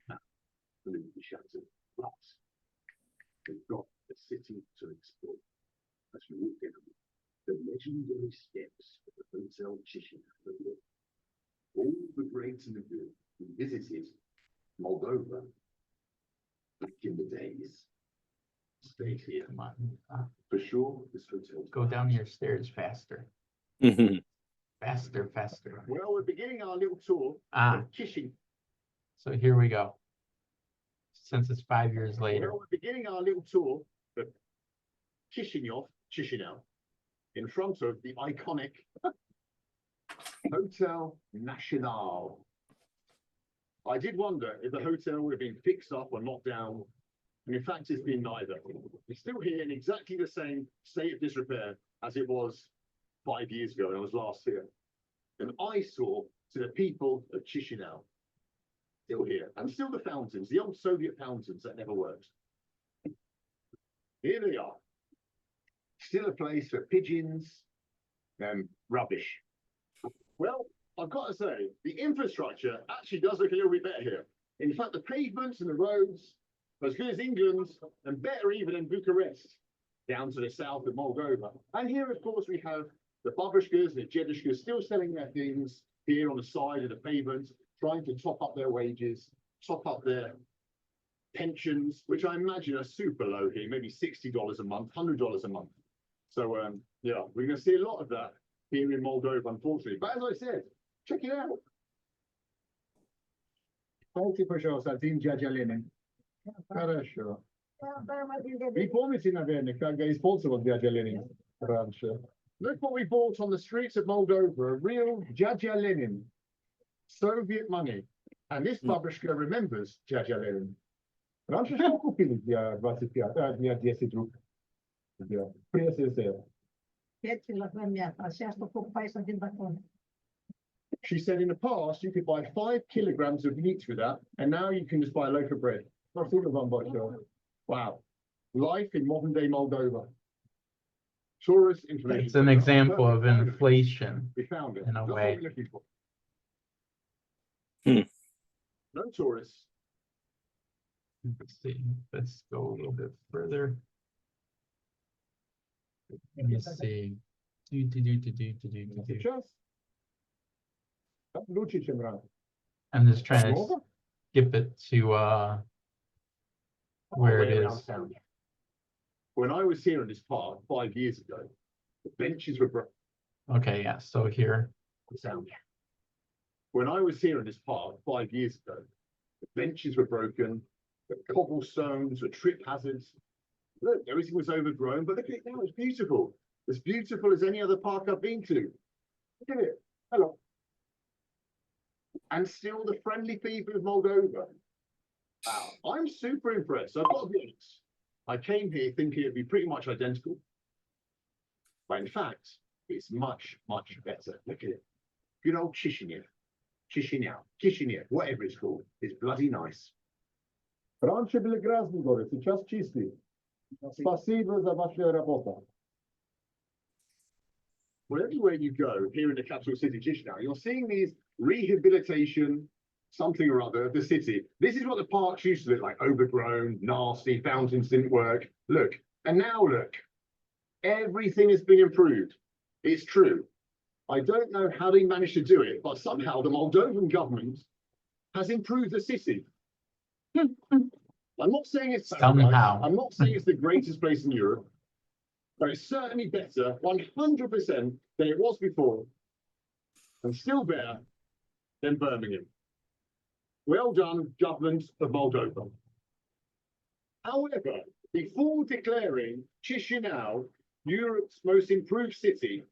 Absolutely shattered. But we've got the city to explore. As we walk down the legendary steps of the Hotel Chisinau. All the great and the good who visited Moldova back in the days stayed here. Come on, For sure, this hotel. go down your stairs faster, Mhm. faster, faster. Well, we're beginning our little tour Ah, of Chisinau. so here we go. Since it's 5 years later. Well, we're beginning our little tour of Chisinau, in front of the iconic Hotel National. I did wonder if the hotel would have been fixed up or knocked down. And in fact, it's been neither. It's still here in exactly the same state of disrepair as it was 5 years ago when I was last here. An eyesore to the people of Chisinau. Still here. And still the fountains, the old Soviet fountains that never worked. Here they are. Still a place for pigeons and rubbish. Well, I've got to say, the infrastructure actually does look a little bit better here. In fact, the pavements and the roads are as good as England's and better even in Bucharest, down to the south of Moldova. And here, of course, we have the babushkas and the dedushkas still selling their things here on the side of the pavement, trying to top up their wages, top up their pensions, which I imagine are super low here, maybe $60 a month, $100 a month. So, yeah, we're going to see a lot of that here in Moldova, unfortunately. But as I said, check it out. Пойти, пожалуйста, один дядя Ленин. Хорошо. Вы помните, наверное, когда использовал дядя Ленин раньше? Look what we bought on the streets of Moldova, a real dядя Lenin, Soviet money. And this babushka remembers dядя Lenin. Раньше что купили для 25, для 10 рублей? Для ПССР. 5 килограмм мяса, а сейчас покупаешь 1 батон. She said in the past you could buy 5 kilograms of meat with that, and now you can just buy a loaf of bread. That's all of one. Wow. Life in modern day Moldova. Tourist information. It's an example of inflation We found it. in a That's what way. we're looking for. Hmm. No tourists. Let's see, let's go a little bit further. Let me see. Сейчас. Лучше, чем раньше. I'm just trying to Moldova? skip it to where it Way around is. town. When I was here in this park 5 years ago, the benches were broken. Okay, yeah, so here, When I was here in this park 5 years ago, the benches were broken, the cobblestones were trip hazards. Look, everything was overgrown, but look at it now, it's beautiful. As beautiful as any other park I've been to. Look at it. Hello. And still the friendly people of Moldova. Wow, I'm super impressed. I've got to be honest. I came here thinking it'd be pretty much identical. But in fact, it's much, much better. Look at it. Good old Chisinau, whatever it's called. It's bloody nice. Раньше были грязные горы, сейчас чистые. Спасибо за вашу работу. Well, everywhere you go here in the capital city, Chisinau, you're seeing these rehabilitation, something or other of the city. This is what the parks used to look like, overgrown, nasty, fountains didn't work. Look, and now look, everything has been improved. It's true. I don't know how they managed to do it, but somehow the Moldovan government has improved the city. I'm not saying it's Somehow. I'm not saying it's the greatest place in Europe, but it's certainly better, 100% than it was before, and still better than Birmingham. Well done, government of Moldova. However, before declaring Chisinau Europe's most improved city,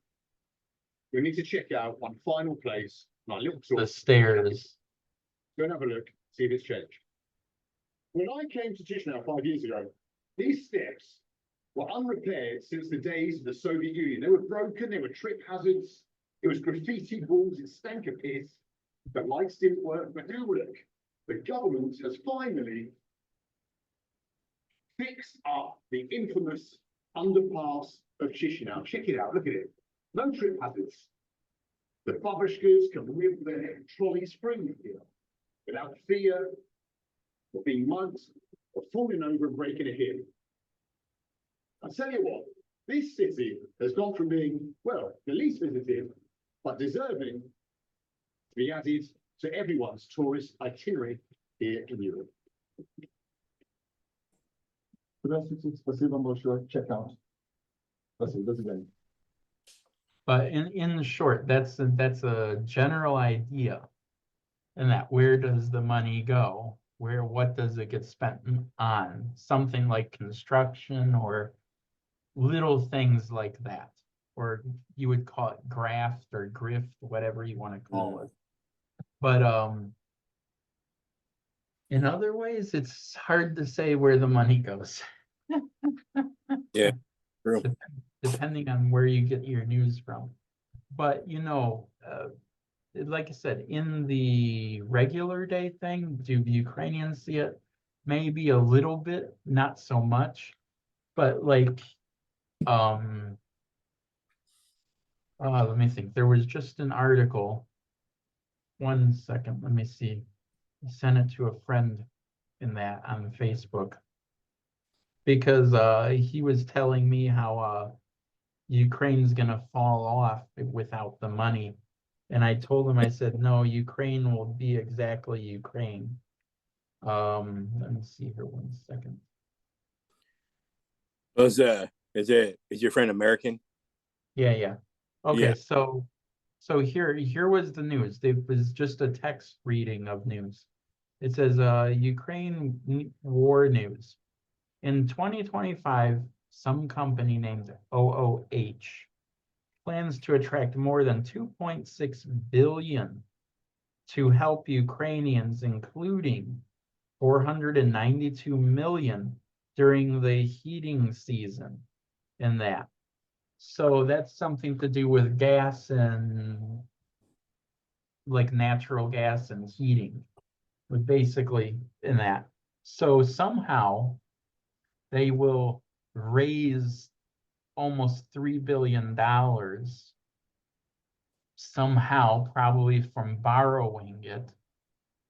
we need to check out one final place, my little tour. the stairs. Go and have a look, see if it's changed. When I came to Chisinau 5 years ago, these steps were unrepaired since the days of the Soviet Union. They were broken, they were trip hazards, it was graffiti walls, it stank of piss, the lights didn't work, but now look, the government has finally fixed up the infamous underpass of Chisinau. Check it out, look at it. No trip hazards. The babushkas can whip their trolleys free here without fear of being mugged or falling over and breaking a hip. I tell you what, this city has gone from being, well, the least visited, but deserving to be added to everyone's tourist itinerary here in Europe. Спасибо большое. Check out. Спасибо, до свидания. But in the short, that's a general idea. And that where does the money go? What does it get spent on? Something like construction or little things like that. Or you would call it graft or grift, whatever you want to call it. But in other ways, it's hard to say where the money goes. Yeah, true. Depending on where you get your news from. But, like I said, in the regular day thing, do the Ukrainians see it? Maybe a little bit, not so much. But like, let me think. There was just an article 1 second, let me see. I sent it to a friend in that on Facebook. Because he was telling me how Ukraine's gonna fall off without the money. And I told him, I said, no, Ukraine will be exactly Ukraine. Let me see here 1 second. Is your friend American? Yeah. Okay, Yeah. so here was the news. It was just a text reading of news. It says Ukraine war news. In 2025, some company named OOH plans to attract more than 2.6 billion to help Ukrainians, including 492 million during the heating season in that. So that's something to do with gas and like natural gas and heating, but basically in that. So somehow they will raise almost $3 billion somehow, probably from borrowing it,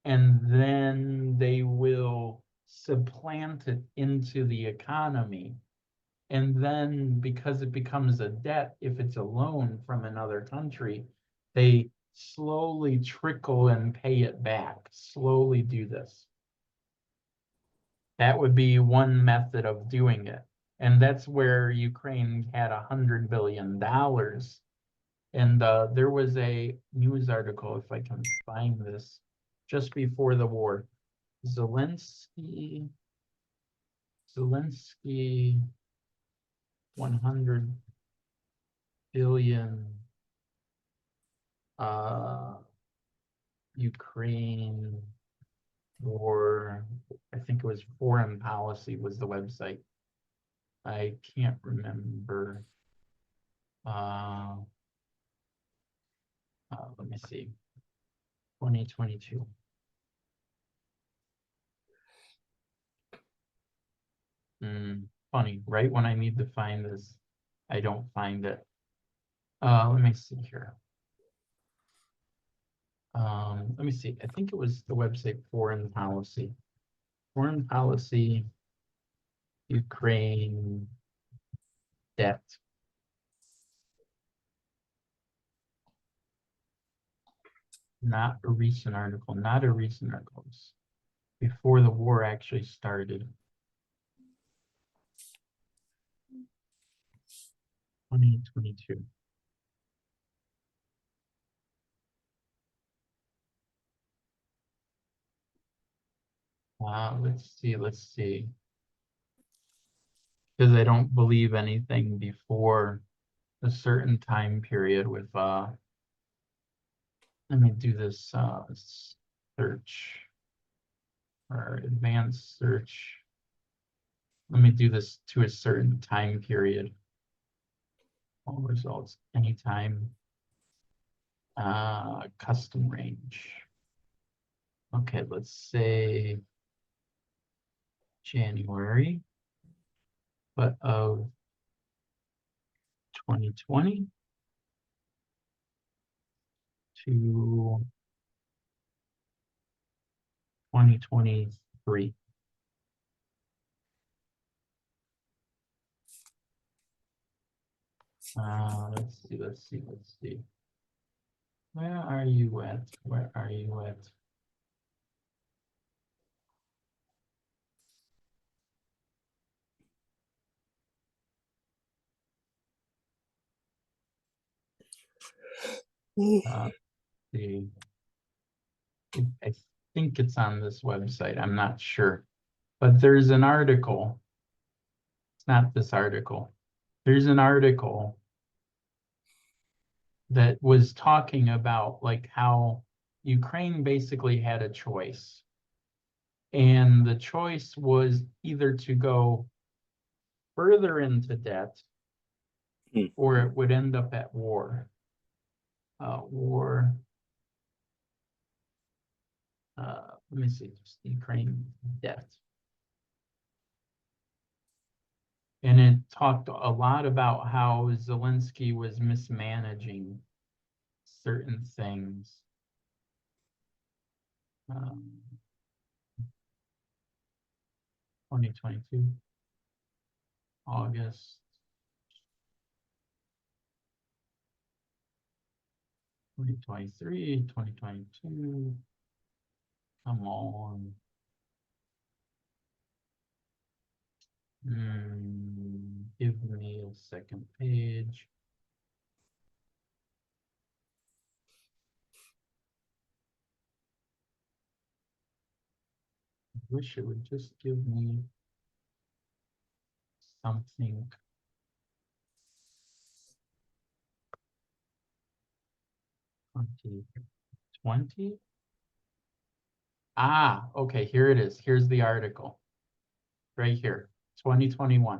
and then they will supplant it into the economy. And then because it becomes a debt, if it's a loan from another country, they slowly trickle and pay it back, slowly do this. That would be one method of doing it. And that's where Ukraine had $100 billion. And there was a news article, if I can find this, just before the war. Zelensky, 100 billion, Ukraine war, I think it was foreign policy was the website. I can't remember. Let me see. 2022. Funny, right when I need to find this, I don't find it. Let me see here. Let me see. I think it was the website Foreign Policy. Foreign Policy, Ukraine, debt. Not a recent article, not a recent article. Before the war actually started. 2022. Let's see. Because I don't believe anything before a certain time period with let me do this search or advanced search. Let me do this to a certain time period. All results anytime. Custom range. Okay, let's say January, but of 2020 to 2023. Let's see. Where are you at? Where are you at? See. I think it's on this website. I'm not sure. But there's an article. It's not this article. There's an article that was talking about like how Ukraine basically had a choice. And the choice was either to go further into debt or it would end up at war. Let me see, just Ukraine debt. And it talked a lot about how Zelensky was mismanaging certain things. 2022, August. 2023, 2022. Come on. Give me a second page. I wish it would just give me something. Twenty. Ah, okay, here it is. Here's the article. Right here, 2021.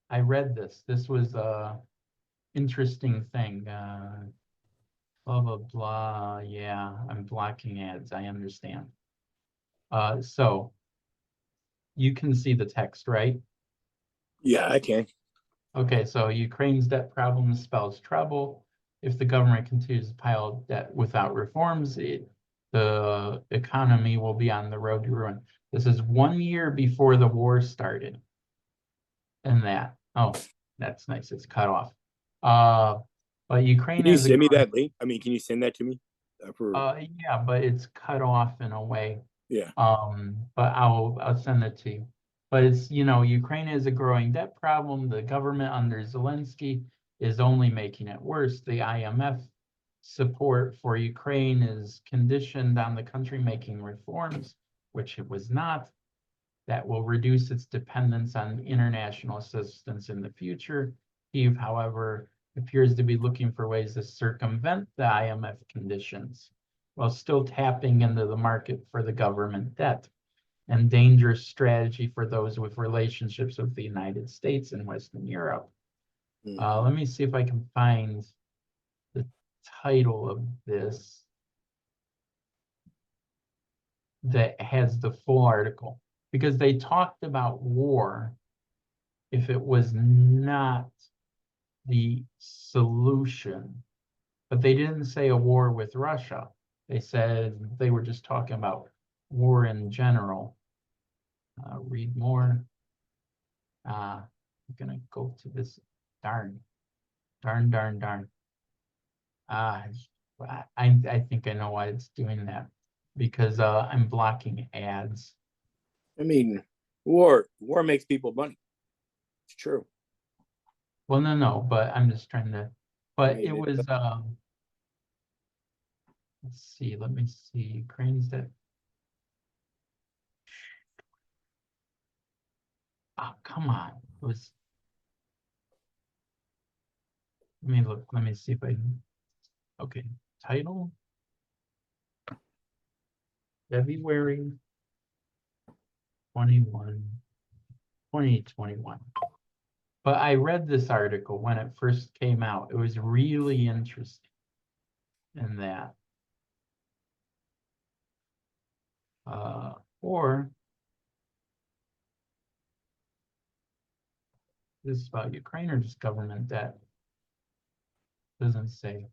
I read this. This was a interesting thing. Blah, blah, blah. Yeah, I'm blocking ads. I understand. So you can see the text, right? Yeah, I can. Okay, so Ukraine's debt problem spells trouble. If the government continues to pile debt without reforms, the economy will be on the road to ruin. This is 1 year before the war started. And oh, that's nice. It's cut off. But Ukraine Can you is a send me that link? I mean, can you send that to me? yeah, but it's cut off in a way. Yeah. But I'll send it to you. But it's, Ukraine is a growing debt problem. The government under Zelensky is only making it worse. The IMF support for Ukraine is conditioned on the country making reforms, which it was not. That will reduce its dependence on international assistance in the future. Kyiv, however, appears to be looking for ways to circumvent the IMF conditions while still tapping into the market for the government debt, and dangerous strategy for those with relationships with the United States and Western Europe. Let me see if I can find the title of this that has the full article, because they talked about war if it was not the solution, but they didn't say a war with Russia. They said they were just talking about war in general. Read more. I'm gonna go to this. Darn. I think I know why it's doing that, because I'm blocking ads. I mean, war makes people money. It's true. Well, no, but I'm just trying to. But it was. Let's see. Let me see. Ukraine's debt. Oh, come on. It was. Let me look. Let me see if I can. Okay. Title. February 21, 2021. But I read this article when it first came out. It was really interesting in that. Or this is about Ukraine or just government debt? Doesn't say.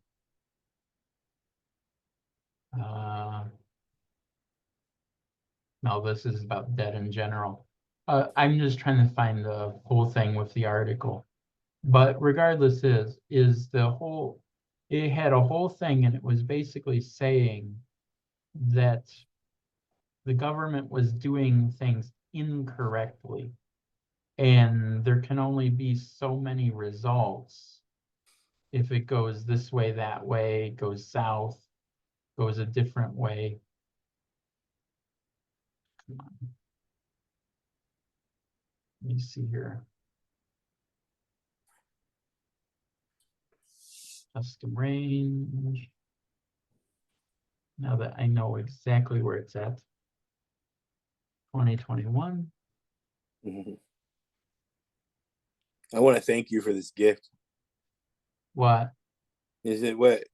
No, this is about debt in general. I'm just trying to find the whole thing with the article. But regardless, is the whole, it had a whole thing, and it was basically saying that the government was doing things incorrectly, and there can only be so many results if it goes this way, that way, goes south, goes a different way. Come on. Let me see here. Custom range. Now that I know exactly where it's at. 2021. I want to thank you for this gift. What? Is it what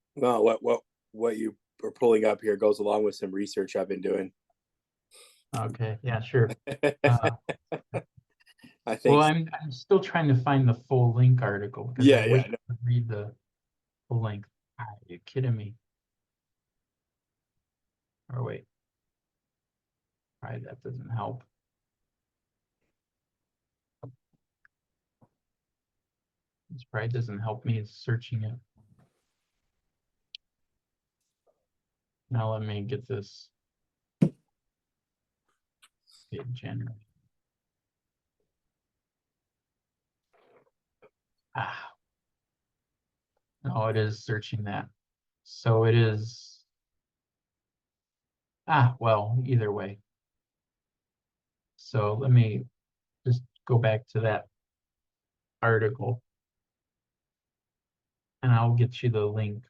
you are pulling up here goes along with some research I've been doing. Okay, yeah, sure. I think. Well, I'm still trying to find the full link article, because I wish I could read the full length. Are you kidding me? Or wait. Probably that doesn't help. This probably doesn't help me searching it. Now let me get this. Generate. Ah. No, it is searching that. So it is. Well, either way. So let me just go back to that article. And I'll get you the link.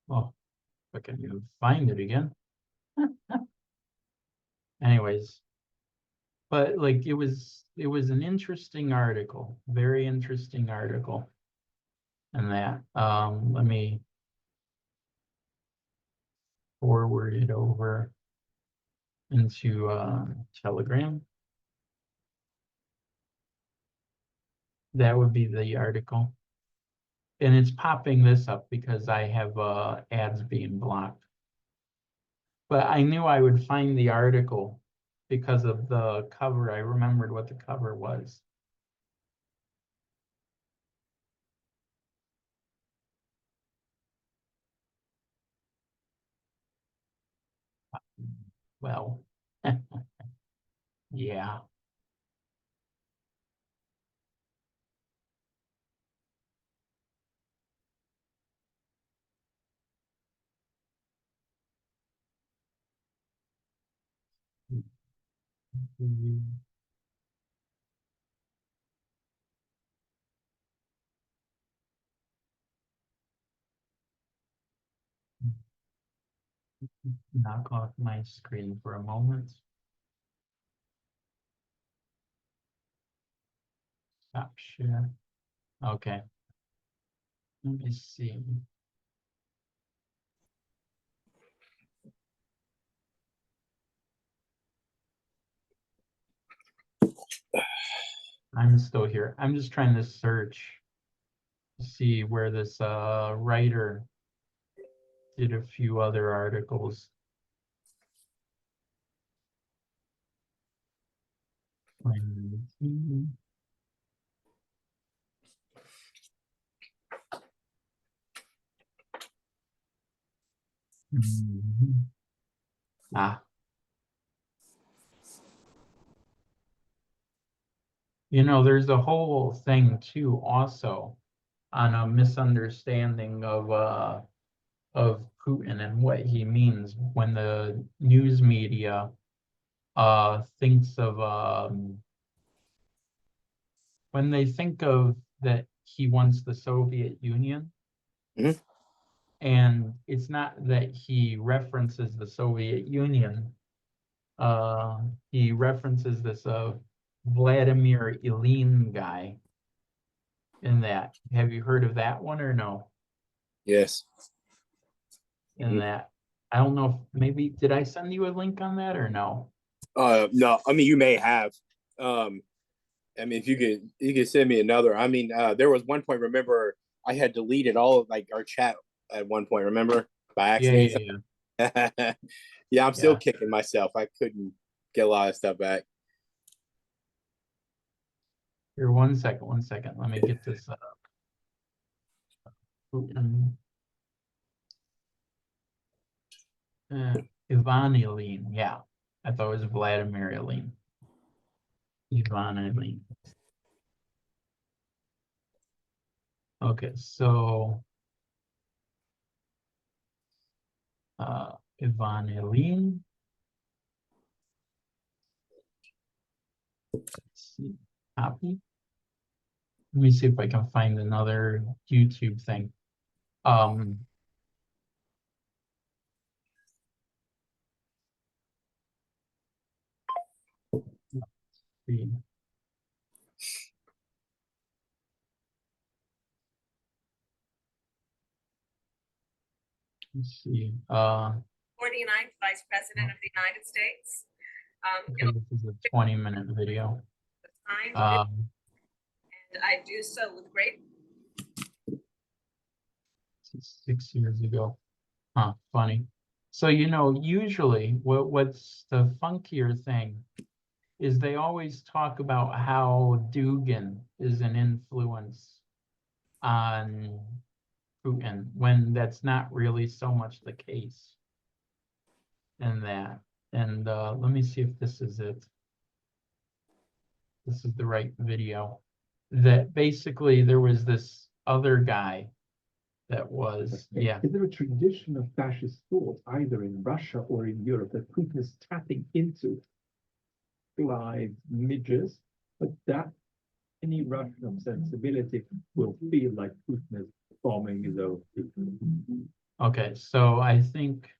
Oh, if I can even find it again. Anyways, but like it was an interesting article, very interesting article. And that let me forward it over into Telegram. That would be the article. And it's popping this up because I have ads being blocked. But I knew I would find the article because of the cover. I remembered what the cover was. Well, yeah. Knock off my screen for a moment. Stop share. Okay. Let me see. I'm still here. I'm just trying to search to see where this writer did a few other articles. Mhm. You know, there's a whole thing too also on a misunderstanding of Putin and what he means when the news media thinks of when they think of that he wants the Soviet Union. Mhm. And it's not that he references the Soviet Union. He references this Vladimir Ilyin guy in that. Have you heard of that one or no? Yes. In that, I don't know if maybe, did I send you a link on that or no? No, I mean you may have. I mean if you could send me another. I mean, there was one point, remember, I had deleted all of like our chat at one point, remember? By accident. Yeah. Yeah, I'm still Yeah. kicking myself. I couldn't get a lot of stuff back. Here, one second. Let me get this up. Ivan Ilyin, yeah. I thought it was Vladimir Ilyin. Ivan Ilyin. Okay, so Ivan Ilyin. Let's see, copy. Let me see if I can find another YouTube thing. Let's see. Let's see. 49th Vice President of the United States. Okay, this is a 20-minute video. And Um, I do so with great. this is 6 years ago. Huh, funny. So, usually what's the funkier thing is they always talk about how Dugan is an influence on Putin when that's not really so much the case in that. And let me see if this is it. This is the right video. That basically there was this other guy that was, yeah. Is there a tradition of fascist thought, either in Russia or in Europe, that Putin is tapping into? Clive midges, but that any Russian of sensibility will feel like Putin is bombing his own people. Okay, so I think,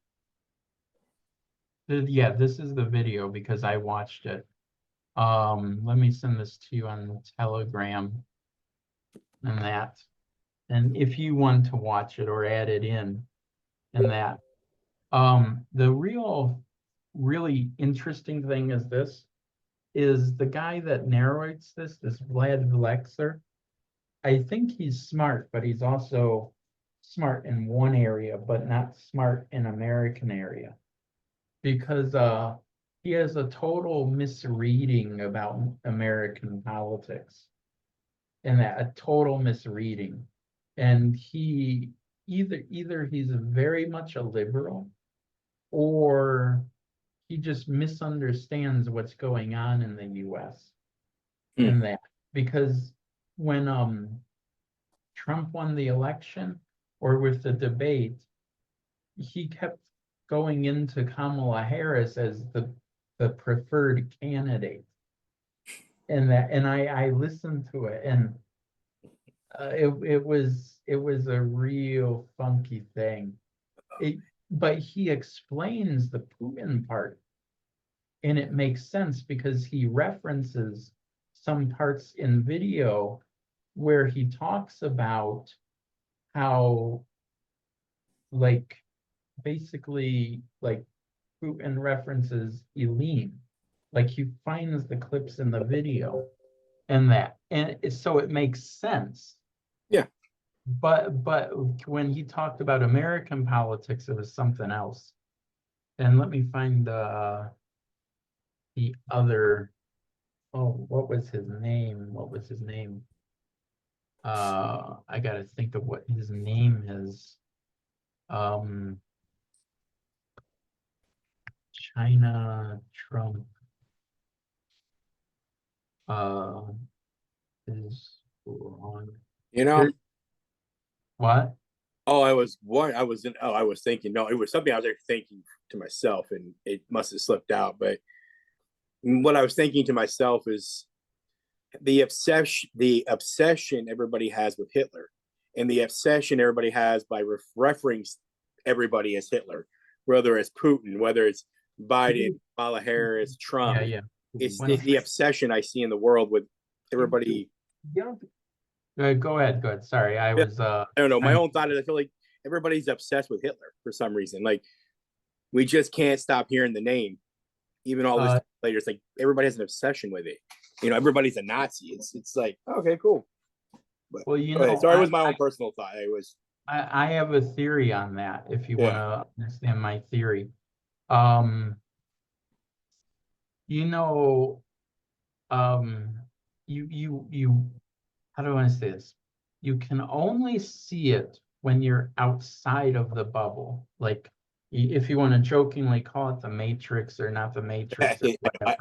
yeah, this is the video because I watched it. Let me send this to you on Telegram and that. And if you want to watch it or add it in and that. The really interesting thing is this, is the guy that narrates this Vlad Vlaxer. I think he's smart, but he's also smart in one area, but not smart in American area. Because he has a total misreading about American politics. And that a total misreading. And he either he's very much a liberal, or he just misunderstands what's going on in the US. In that, because when Trump won the election, or with the debate, he kept going into Kamala Harris as the preferred candidate. And I listened to it, and it was a real funky thing. But he explains the Putin part, and it makes sense because he references some parts in video where he talks about how, like, basically, like, Putin references Eileen. Like, he finds the clips in the video and that. And so it makes sense. Yeah. But when he talked about American politics, it was something else. And let me find the other, what was his name? I gotta think of what his name is. China Trump is wrong. What? Oh, I was thinking, no, it was something I was actually thinking to myself, and it must have slipped out. But what I was thinking to myself is the obsession everybody has with Hitler, and the obsession everybody has by referring everybody as Hitler, whether it's Putin, whether it's Biden, Kamala Harris, Trump. Yeah. It's the obsession I see in the world with everybody. Go ahead. Sorry, I was I don't know. My own thought is I feel like everybody's obsessed with Hitler for some reason. Like, we just can't stop hearing the name. Even all this later, it's like everybody has an obsession with it. Everybody's a Nazi. It's like, okay, cool. But, well, sorry, it was my own personal thought. I have a theory on that, if you want to understand my theory. You how do I want to say this? You can only see it when you're outside of the bubble. Like, if you want to jokingly call it the Matrix or not the Matrix.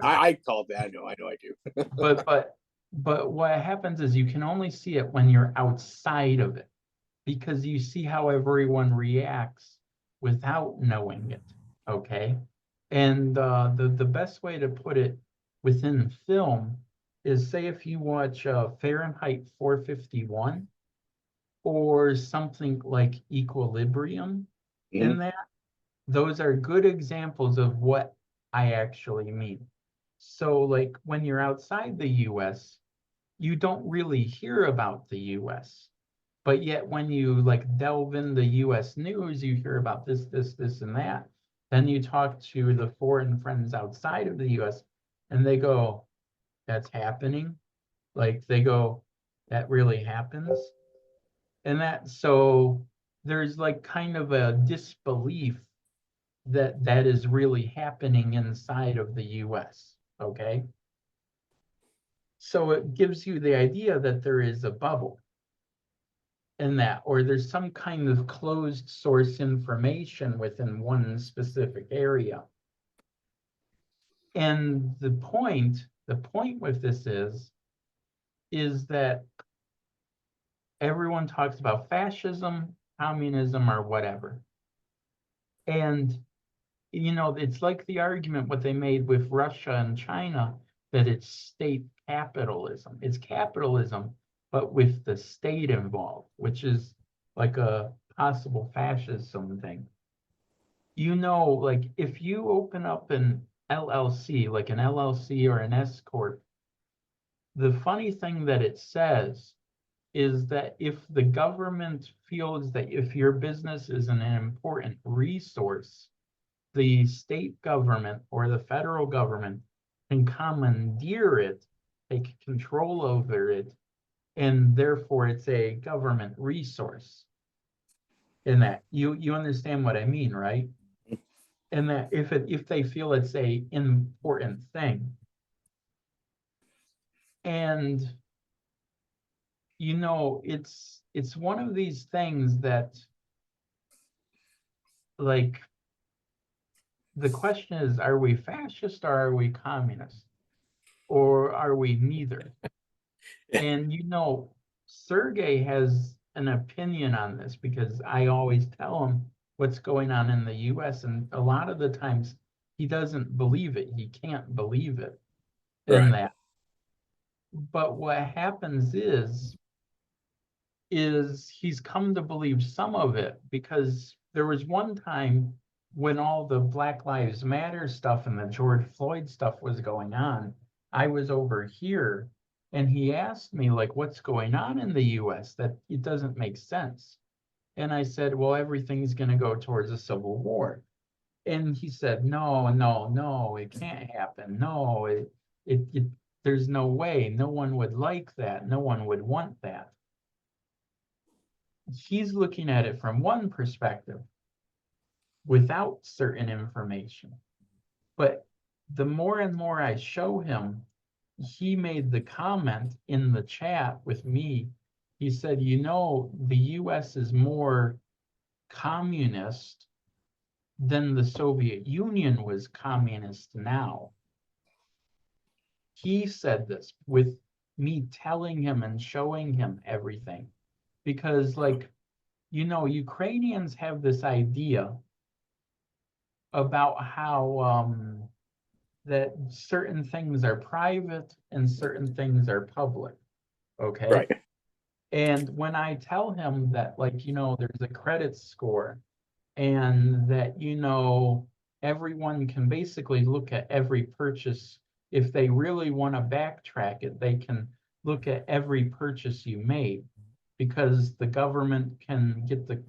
I call it that. I know I do. but what happens is you can only see it when you're outside of it, because you see how everyone reacts without knowing it. Okay. And the best way to put it within film is, say, if you watch Fahrenheit 451 or something like Equilibrium, in that, those are good examples of what I actually mean. So, like, when you're outside the US, you don't really hear about the US. But yet when you, like, delve into US news, you hear about this, and that. Then you talk to the foreign friends outside of the US, and they go, that's happening? Like, they go, that really happens? And so there's, like, kind of a disbelief that is really happening inside of the US, okay? So it gives you the idea that there is a bubble in that, or there's some kind of closed source information within one specific area. And the point with this is that everyone talks about fascism, communism, or whatever. And, you know, it's like the argument what they made with Russia and China, that it's state capitalism. It's capitalism, but with the state involved, which is like a possible fascism thing. You know, like if you open up an LLC, like an LLC or an S corp, the funny thing that it says is that if the government feels that if your business is an important resource, the state government or the federal government can commandeer it, take control over it, and therefore it's a government resource. In that you understand what I mean, right? And that if they feel it's a important thing. And you know, it's one of these things that, like, the question is, are we fascist or are we communist? Or are we neither? And you know, Sergey has an opinion on this because I always tell him what's going on in the US, and a lot of the times he doesn't believe it. He can't believe it in Right. that. But what happens is he's come to believe some of it, because there was one time when all the Black Lives Matter stuff and the George Floyd stuff was going on, I was over here and he asked me, like, what's going on in the US, that it doesn't make sense. And I said, well, everything's going to go towards a civil war. And he said, no, no, no, it can't happen. No, it there's no way. No one would like that. No one would want that. He's looking at it from one perspective without certain information. But the more and more I show him, he made the comment in the chat with me. He said, you know, the US is more communist than the Soviet Union was communist now. He said this with me telling him and showing him everything. Because, like, you know, Ukrainians have this idea about how that certain things are private and certain things are public. Okay. Right. And when I tell him that, like, you know, there's a credit score and that, you know, everyone can basically look at every purchase. If they really want to backtrack it, they can look at every purchase you made, because the government can get the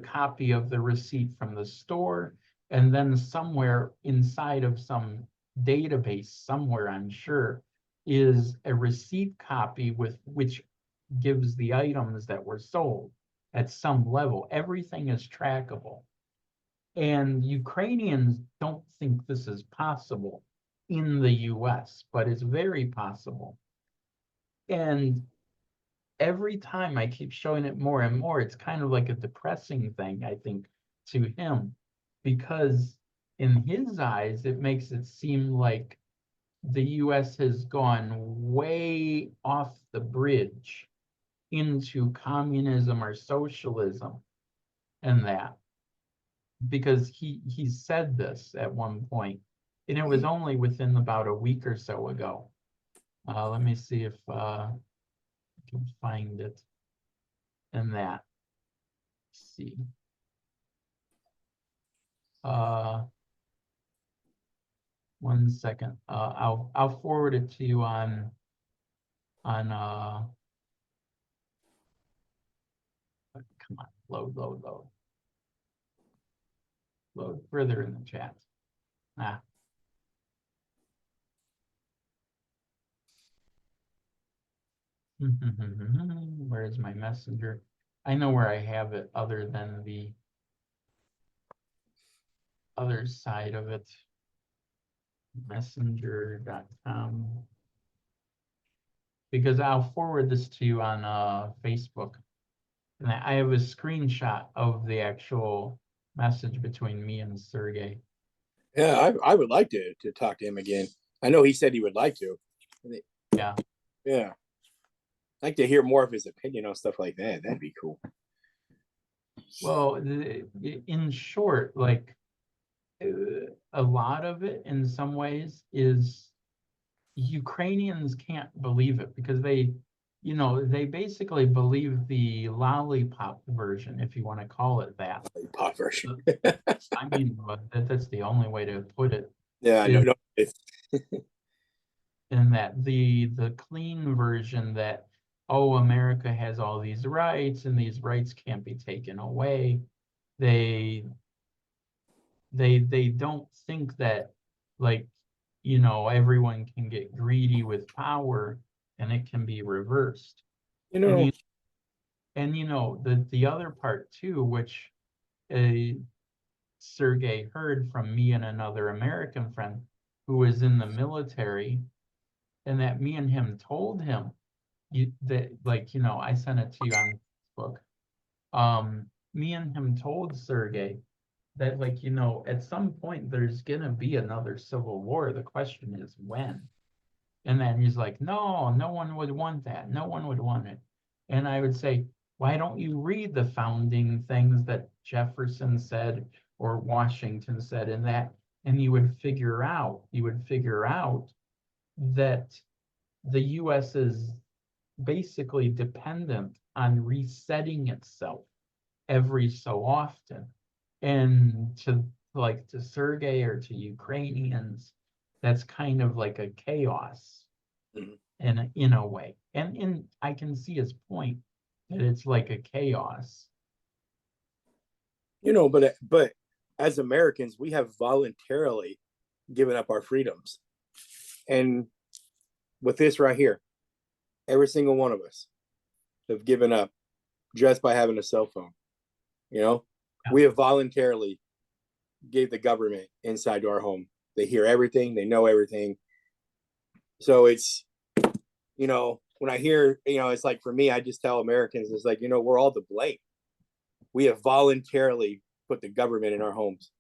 copy of the receipt from the store, and then somewhere inside of some database somewhere, I'm sure, is a receipt copy with which gives the items that were sold at some level. Everything is trackable. And Ukrainians don't think this is possible in the US, but it's very possible. And every time I keep showing it more and more, it's kind of like a depressing thing, I think, to him, because in his eyes, it makes it seem like the US has gone way off the bridge into communism or socialism, and that, because he said this at one point, and it was only within about a week or so ago. Let me see if I can find it in that. Let's see. One second. I'll forward it to you on come on, load further in the chat. Where is my messenger? I know where I have it other than the other side of it. Messenger.com. Because I'll forward this to you on Facebook. And I have a screenshot of the actual message between me and Sergey. Yeah, I would like to talk to him again. I know he said he would like to. Yeah. Yeah. I'd like to hear more of his opinion on stuff like that. That'd be cool. Well, in short, like a lot of it in some ways is Ukrainians can't believe it because they, you know, they basically believe the lollipop version, if you want to call it that. Pop version. I mean, but that's the only way to put it. Yeah, no, it's In that the clean version that, oh, America has all these rights and these rights can't be taken away. They don't think that, like, you know, everyone can get greedy with power and it can be reversed. you know, And you know, the other part too, which Sergey heard from me and another American friend who was in the military, and that me and him told him that, like, you know, I sent it to you on Facebook. Me and him told Sergey that, like, you know, at some point there's gonna be another civil war. The question is when. And then he's like, no, no one would want that. No one would want it. And I would say, why don't you read the founding things that Jefferson said or Washington said in that, and you would figure out that the US is basically dependent on resetting itself every so often. And to Sergey or to Ukrainians, that's kind of like a chaos in a way. And I can see his point that it's like a chaos. you know, but as Americans, we have voluntarily given up our freedoms. And with this right here, every single one of us have given up just by having a cell phone. You know, Yeah. we have voluntarily gave the government inside to our home. They hear everything, they know everything. So it's, you know, when I hear, you know, it's like for me, I just tell Americans, it's like, you know, we're all to blame. We have voluntarily put the government in our homes,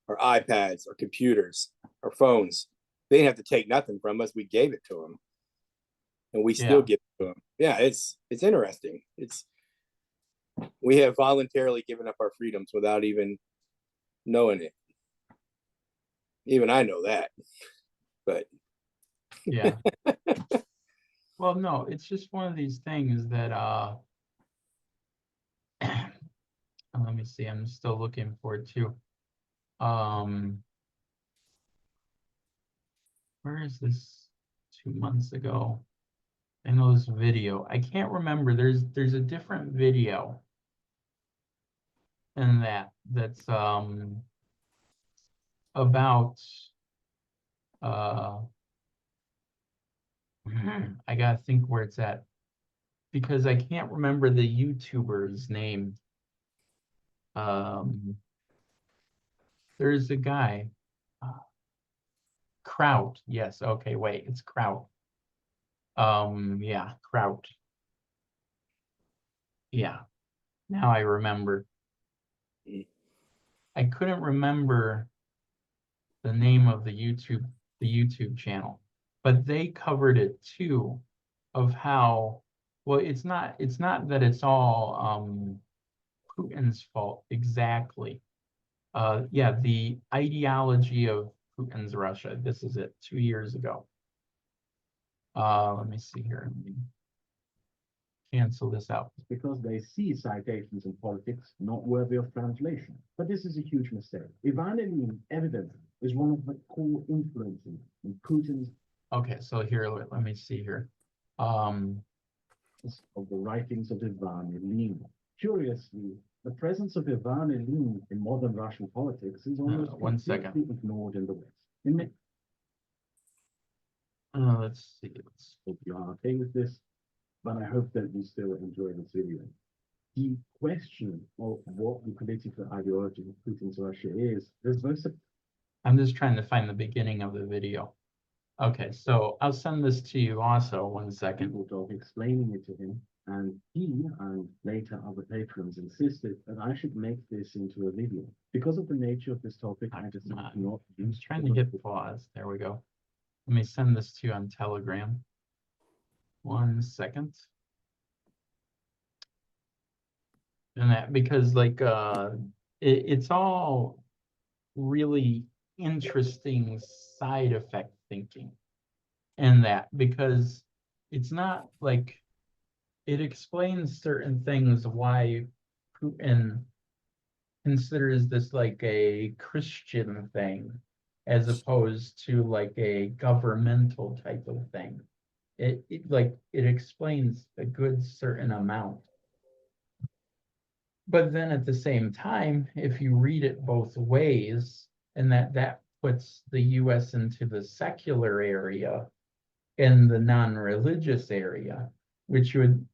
our iPads, our computers, our phones. They didn't have to take nothing from us. We gave it to them, and we still give it to them. Yeah, it's interesting. We have voluntarily given up our freedoms without even knowing it. Even I know that, but Yeah. Well, no, it's just one of these things that let me see, I'm still looking for it too. Where is this? 2 months ago. I know this video. I can't remember. There's a different video in that's about I gotta think where it's at because I can't remember the YouTuber's name. There's a guy, Kraut. Yes, okay, wait, it's Kraut. Yeah, Kraut. Yeah, now I remember. I couldn't remember the name of the YouTube channel, but they covered it too, of how, well, it's not that it's all Putin's fault exactly. Yeah, the ideology of Putin's Russia. This is it, 2 years ago. Let me see here. Let me cancel this out. Because they see citations in politics not worthy of translation. But this is a huge mistake. Ivan Ilyin evidently is one of the core influences in Putin's Okay, so here, let me see here. of the writings of Ivan Ilyin. Curiously, the presence of Ivan Ilyin in modern Russian politics is almost one second. completely ignored in the West. Let's see. Hope you are okay with this, but I hope that you still enjoy this video. The question of what the political ideology of Putin's Russia is, there's both a I'm just trying to find the beginning of the video. Okay, so I'll send this to you also, 1 second. Dog explaining it to him, and he and later other patrons insisted that I should make this into a video. Because of the nature of this topic, I just Come on. not I'm use just trying to hit pause. There we go. Let me send this to you on Telegram. 1 second. And that because like it's all really interesting side effect thinking. And that because it's not like it explains certain things why Putin considers this like a Christian thing as opposed to like a governmental type of thing. It explains a good certain amount. But then at the same time, if you read it both ways, and that puts the US into the secular area and the non-religious area, which would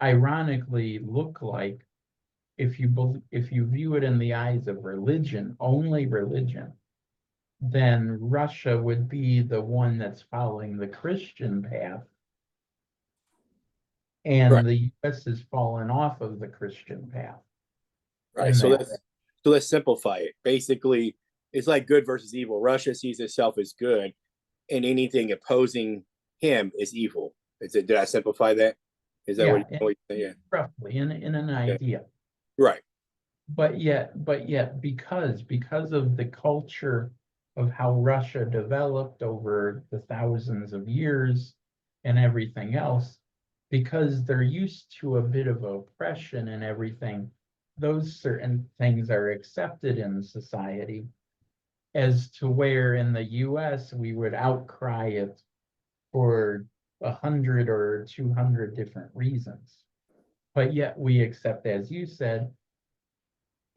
ironically look like if you view it in the eyes of religion, only religion, then Russia would be the one that's following the Christian path, Right. and the US has fallen off of the Christian path. Right. in So that. let's simplify it. Basically, it's like good versus evil. Russia sees itself as good, and anything opposing him is evil. Did I simplify that? Is that Yeah, what you say? Yeah. roughly in an idea. Right. But yet, because of the culture of how Russia developed over the thousands of years and everything else, because they're used to a bit of oppression and everything, those certain things are accepted in society, as to where in the US we would outcry it for 100 or 200 different reasons. But yet we accept, as you said,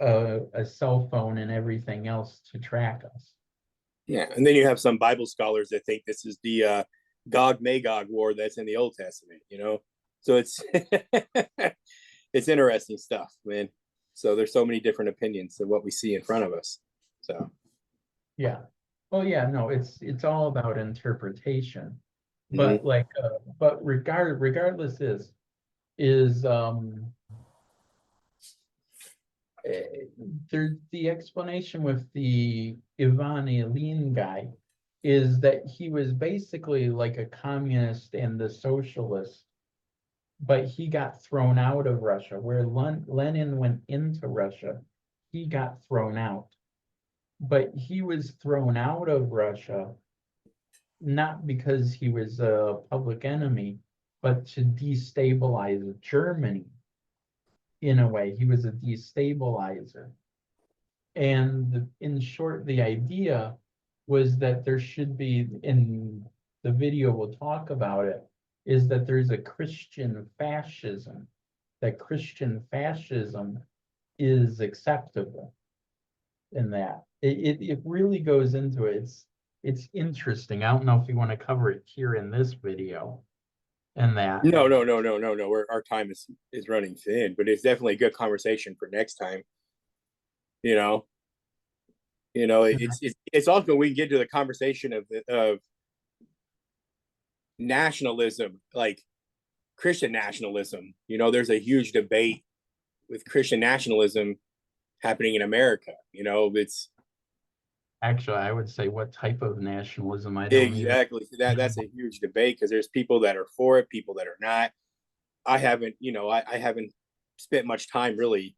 a cell phone and everything else to track us. Yeah. And then you have some Bible scholars that think this is the Gog Magog war that's in the Old Testament, you know? So it's it's interesting stuff, man. So there's so many different opinions of what we see in front of us. So Yeah. Oh yeah, no, it's all about interpretation. But like but regardless is there's the explanation with the Ivan Ilyin guy is that he was basically like a communist and the socialist, but he got thrown out of Russia. Where Lenin went into Russia, he got thrown out. But he was thrown out of Russia not because he was a public enemy, but to destabilize Germany. In a way, he was a destabilizer. And in short, the idea was that there should be, in the video we'll talk about it, is that there's a Christian fascism, that Christian fascism is acceptable in that. It really goes into it. It's interesting. I don't know if you want to cover it here in this video and that. no. Our time is running thin, but it's definitely a good conversation for next time. You know, it's also we can get to the conversation of nationalism, like Christian nationalism. You know, there's a huge debate with Christian nationalism happening in America. You know, it's Actually, I would say what type of nationalism I don't even. exactly that's a huge debate because there's people that are for it, people that are not. I haven't spent much time really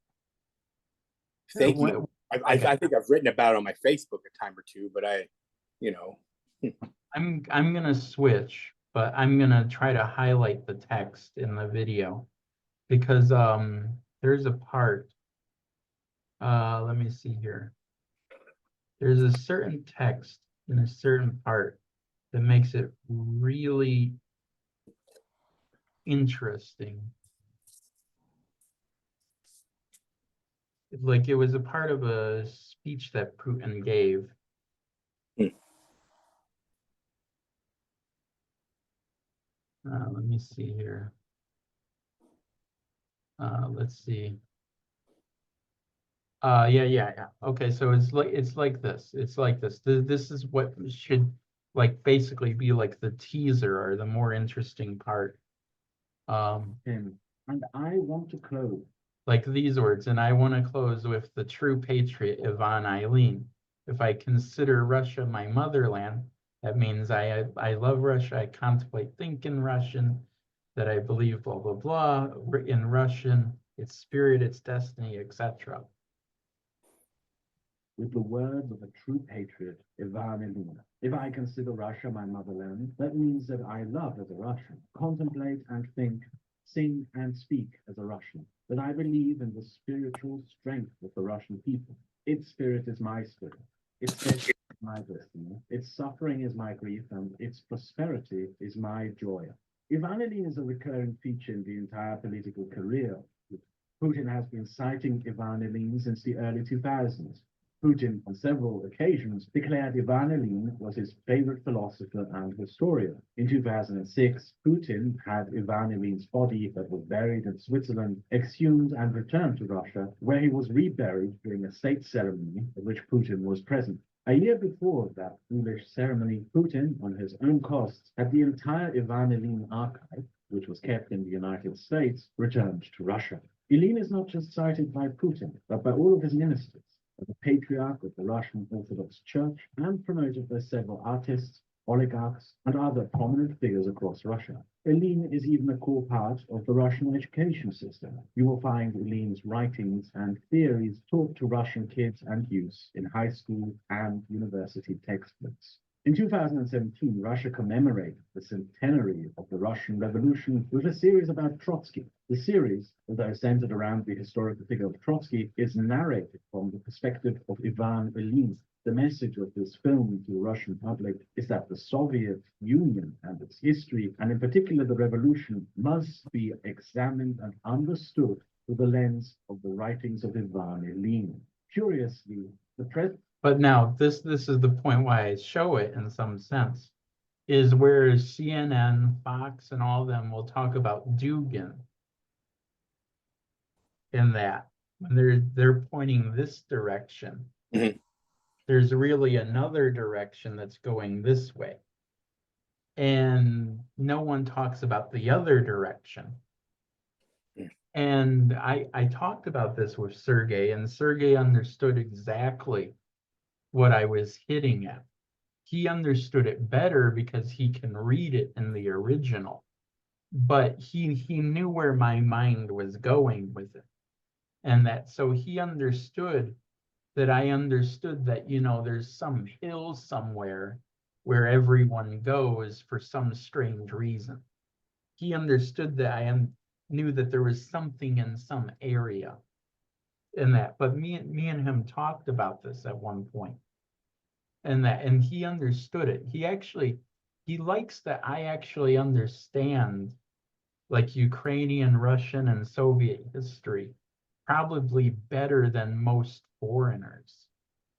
thinking. I think I've written about it on my Facebook a time or two, but I'm gonna switch, but I'm gonna try to highlight the text in the video because there's a part. Let me see here. There's a certain text in a certain part that makes it really interesting. Like it was a part of a speech that Putin gave. Let me see here. Let's see. Yeah. Okay, so it's like this. It's like this. This is what should like basically be like the teaser or the more interesting part. And I want to close. Like these words, and I want to close with the true patriot, Ivan Eileen. If I consider Russia my motherland, that means I love Russia, I contemplate thinking Russian, that I believe blah blah blah in Russian, its spirit, its destiny, etc. With the words of a true patriot, Ivan Ilyin. If I consider Russia my motherland, that means that I love as a Russian, contemplate and think, sing and speak as a Russian, that I believe in the spiritual strength of the Russian people. Its spirit is my spirit, its destiny is my destiny, its suffering is my grief, and its prosperity is my joy. Ivan Ilyin is a recurring feature in the entire political career. Putin has been citing Ivan Ilyin since the early 2000s. Putin, on several occasions, declared Ivan Ilyin was his favorite philosopher and historian. In 2006, Putin had Ivan Ilyin's body that was buried in Switzerland exhumed and returned to Russia, where he was reburied during a state ceremony at which Putin was present. A year before that foolish ceremony, Putin, on his own costs, had the entire Ivan Ilyin archive, which was kept in the United States, returned to Russia. Ilyin is not just cited by Putin, but by all of his ministers, as a patriarch of the Russian Orthodox Church and promoted by several artists, oligarchs, and other prominent figures across Russia. Ilyin is even a core part of the Russian education system. You will find Ilyin's writings and theories taught to Russian kids and youth in high school and university textbooks. In 2017, Russia commemorated the centenary of the Russian Revolution with a series about Trotsky. The series, although centered around the historical figure of Trotsky, is narrated from the perspective of Ivan Ilyin. The message of this film to the Russian public is that the Soviet Union and its history, and in particular the revolution, must be examined and understood through the lens of the writings of Ivan Ilyin. Curiously, the president. But now this is the point why I show it in some sense, is where CNN, Fox, and all of them will talk about Dugin in that when they're pointing this direction. Mhm. There's really another direction that's going this way. And no one talks about the other direction. And I talked about this with Sergey, and Sergey understood exactly what I was hitting at. He understood it better because he can read it in the original, but he knew where my mind was going with it. And that, so he understood that I understood that, there's some hill somewhere where everyone goes for some strange reason. He understood that I knew that there was something in some area in that, but me and him talked about this at one point. And he understood it. He likes that I actually understand like Ukrainian, Russian, and Soviet history probably better than most foreigners.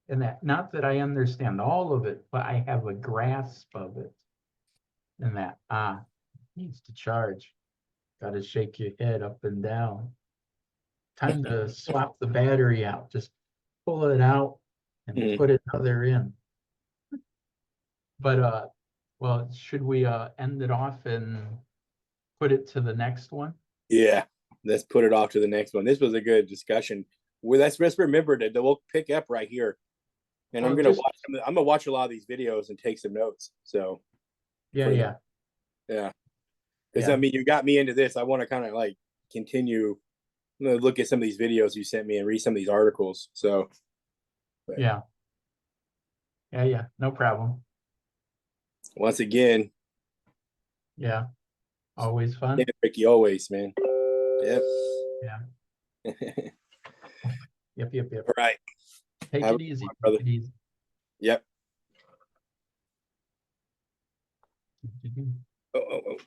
And that, not that I understand all of it, but I have a grasp of it. And that, needs to charge. Got to shake your head up and down. Time to swap the battery out. Just pull it out and put another in. But well, should we end it off and put it to the next one? Yeah, let's put it off to the next one. This was a good discussion. Well, let's remember that we'll pick up right here, and Well, I'm gonna watch a lot of these videos and take some notes. So yeah. Because I mean, you got me into this. I want to kind of like continue. I'm gonna look at some of these videos you sent me and read some of these articles. So Yeah, no problem. once again, Yeah, always fun. yeah, Ricky, always, man. Yep. Yeah. Yep. All right. Take Have it easy, brother. take it easy. Yep. Oh.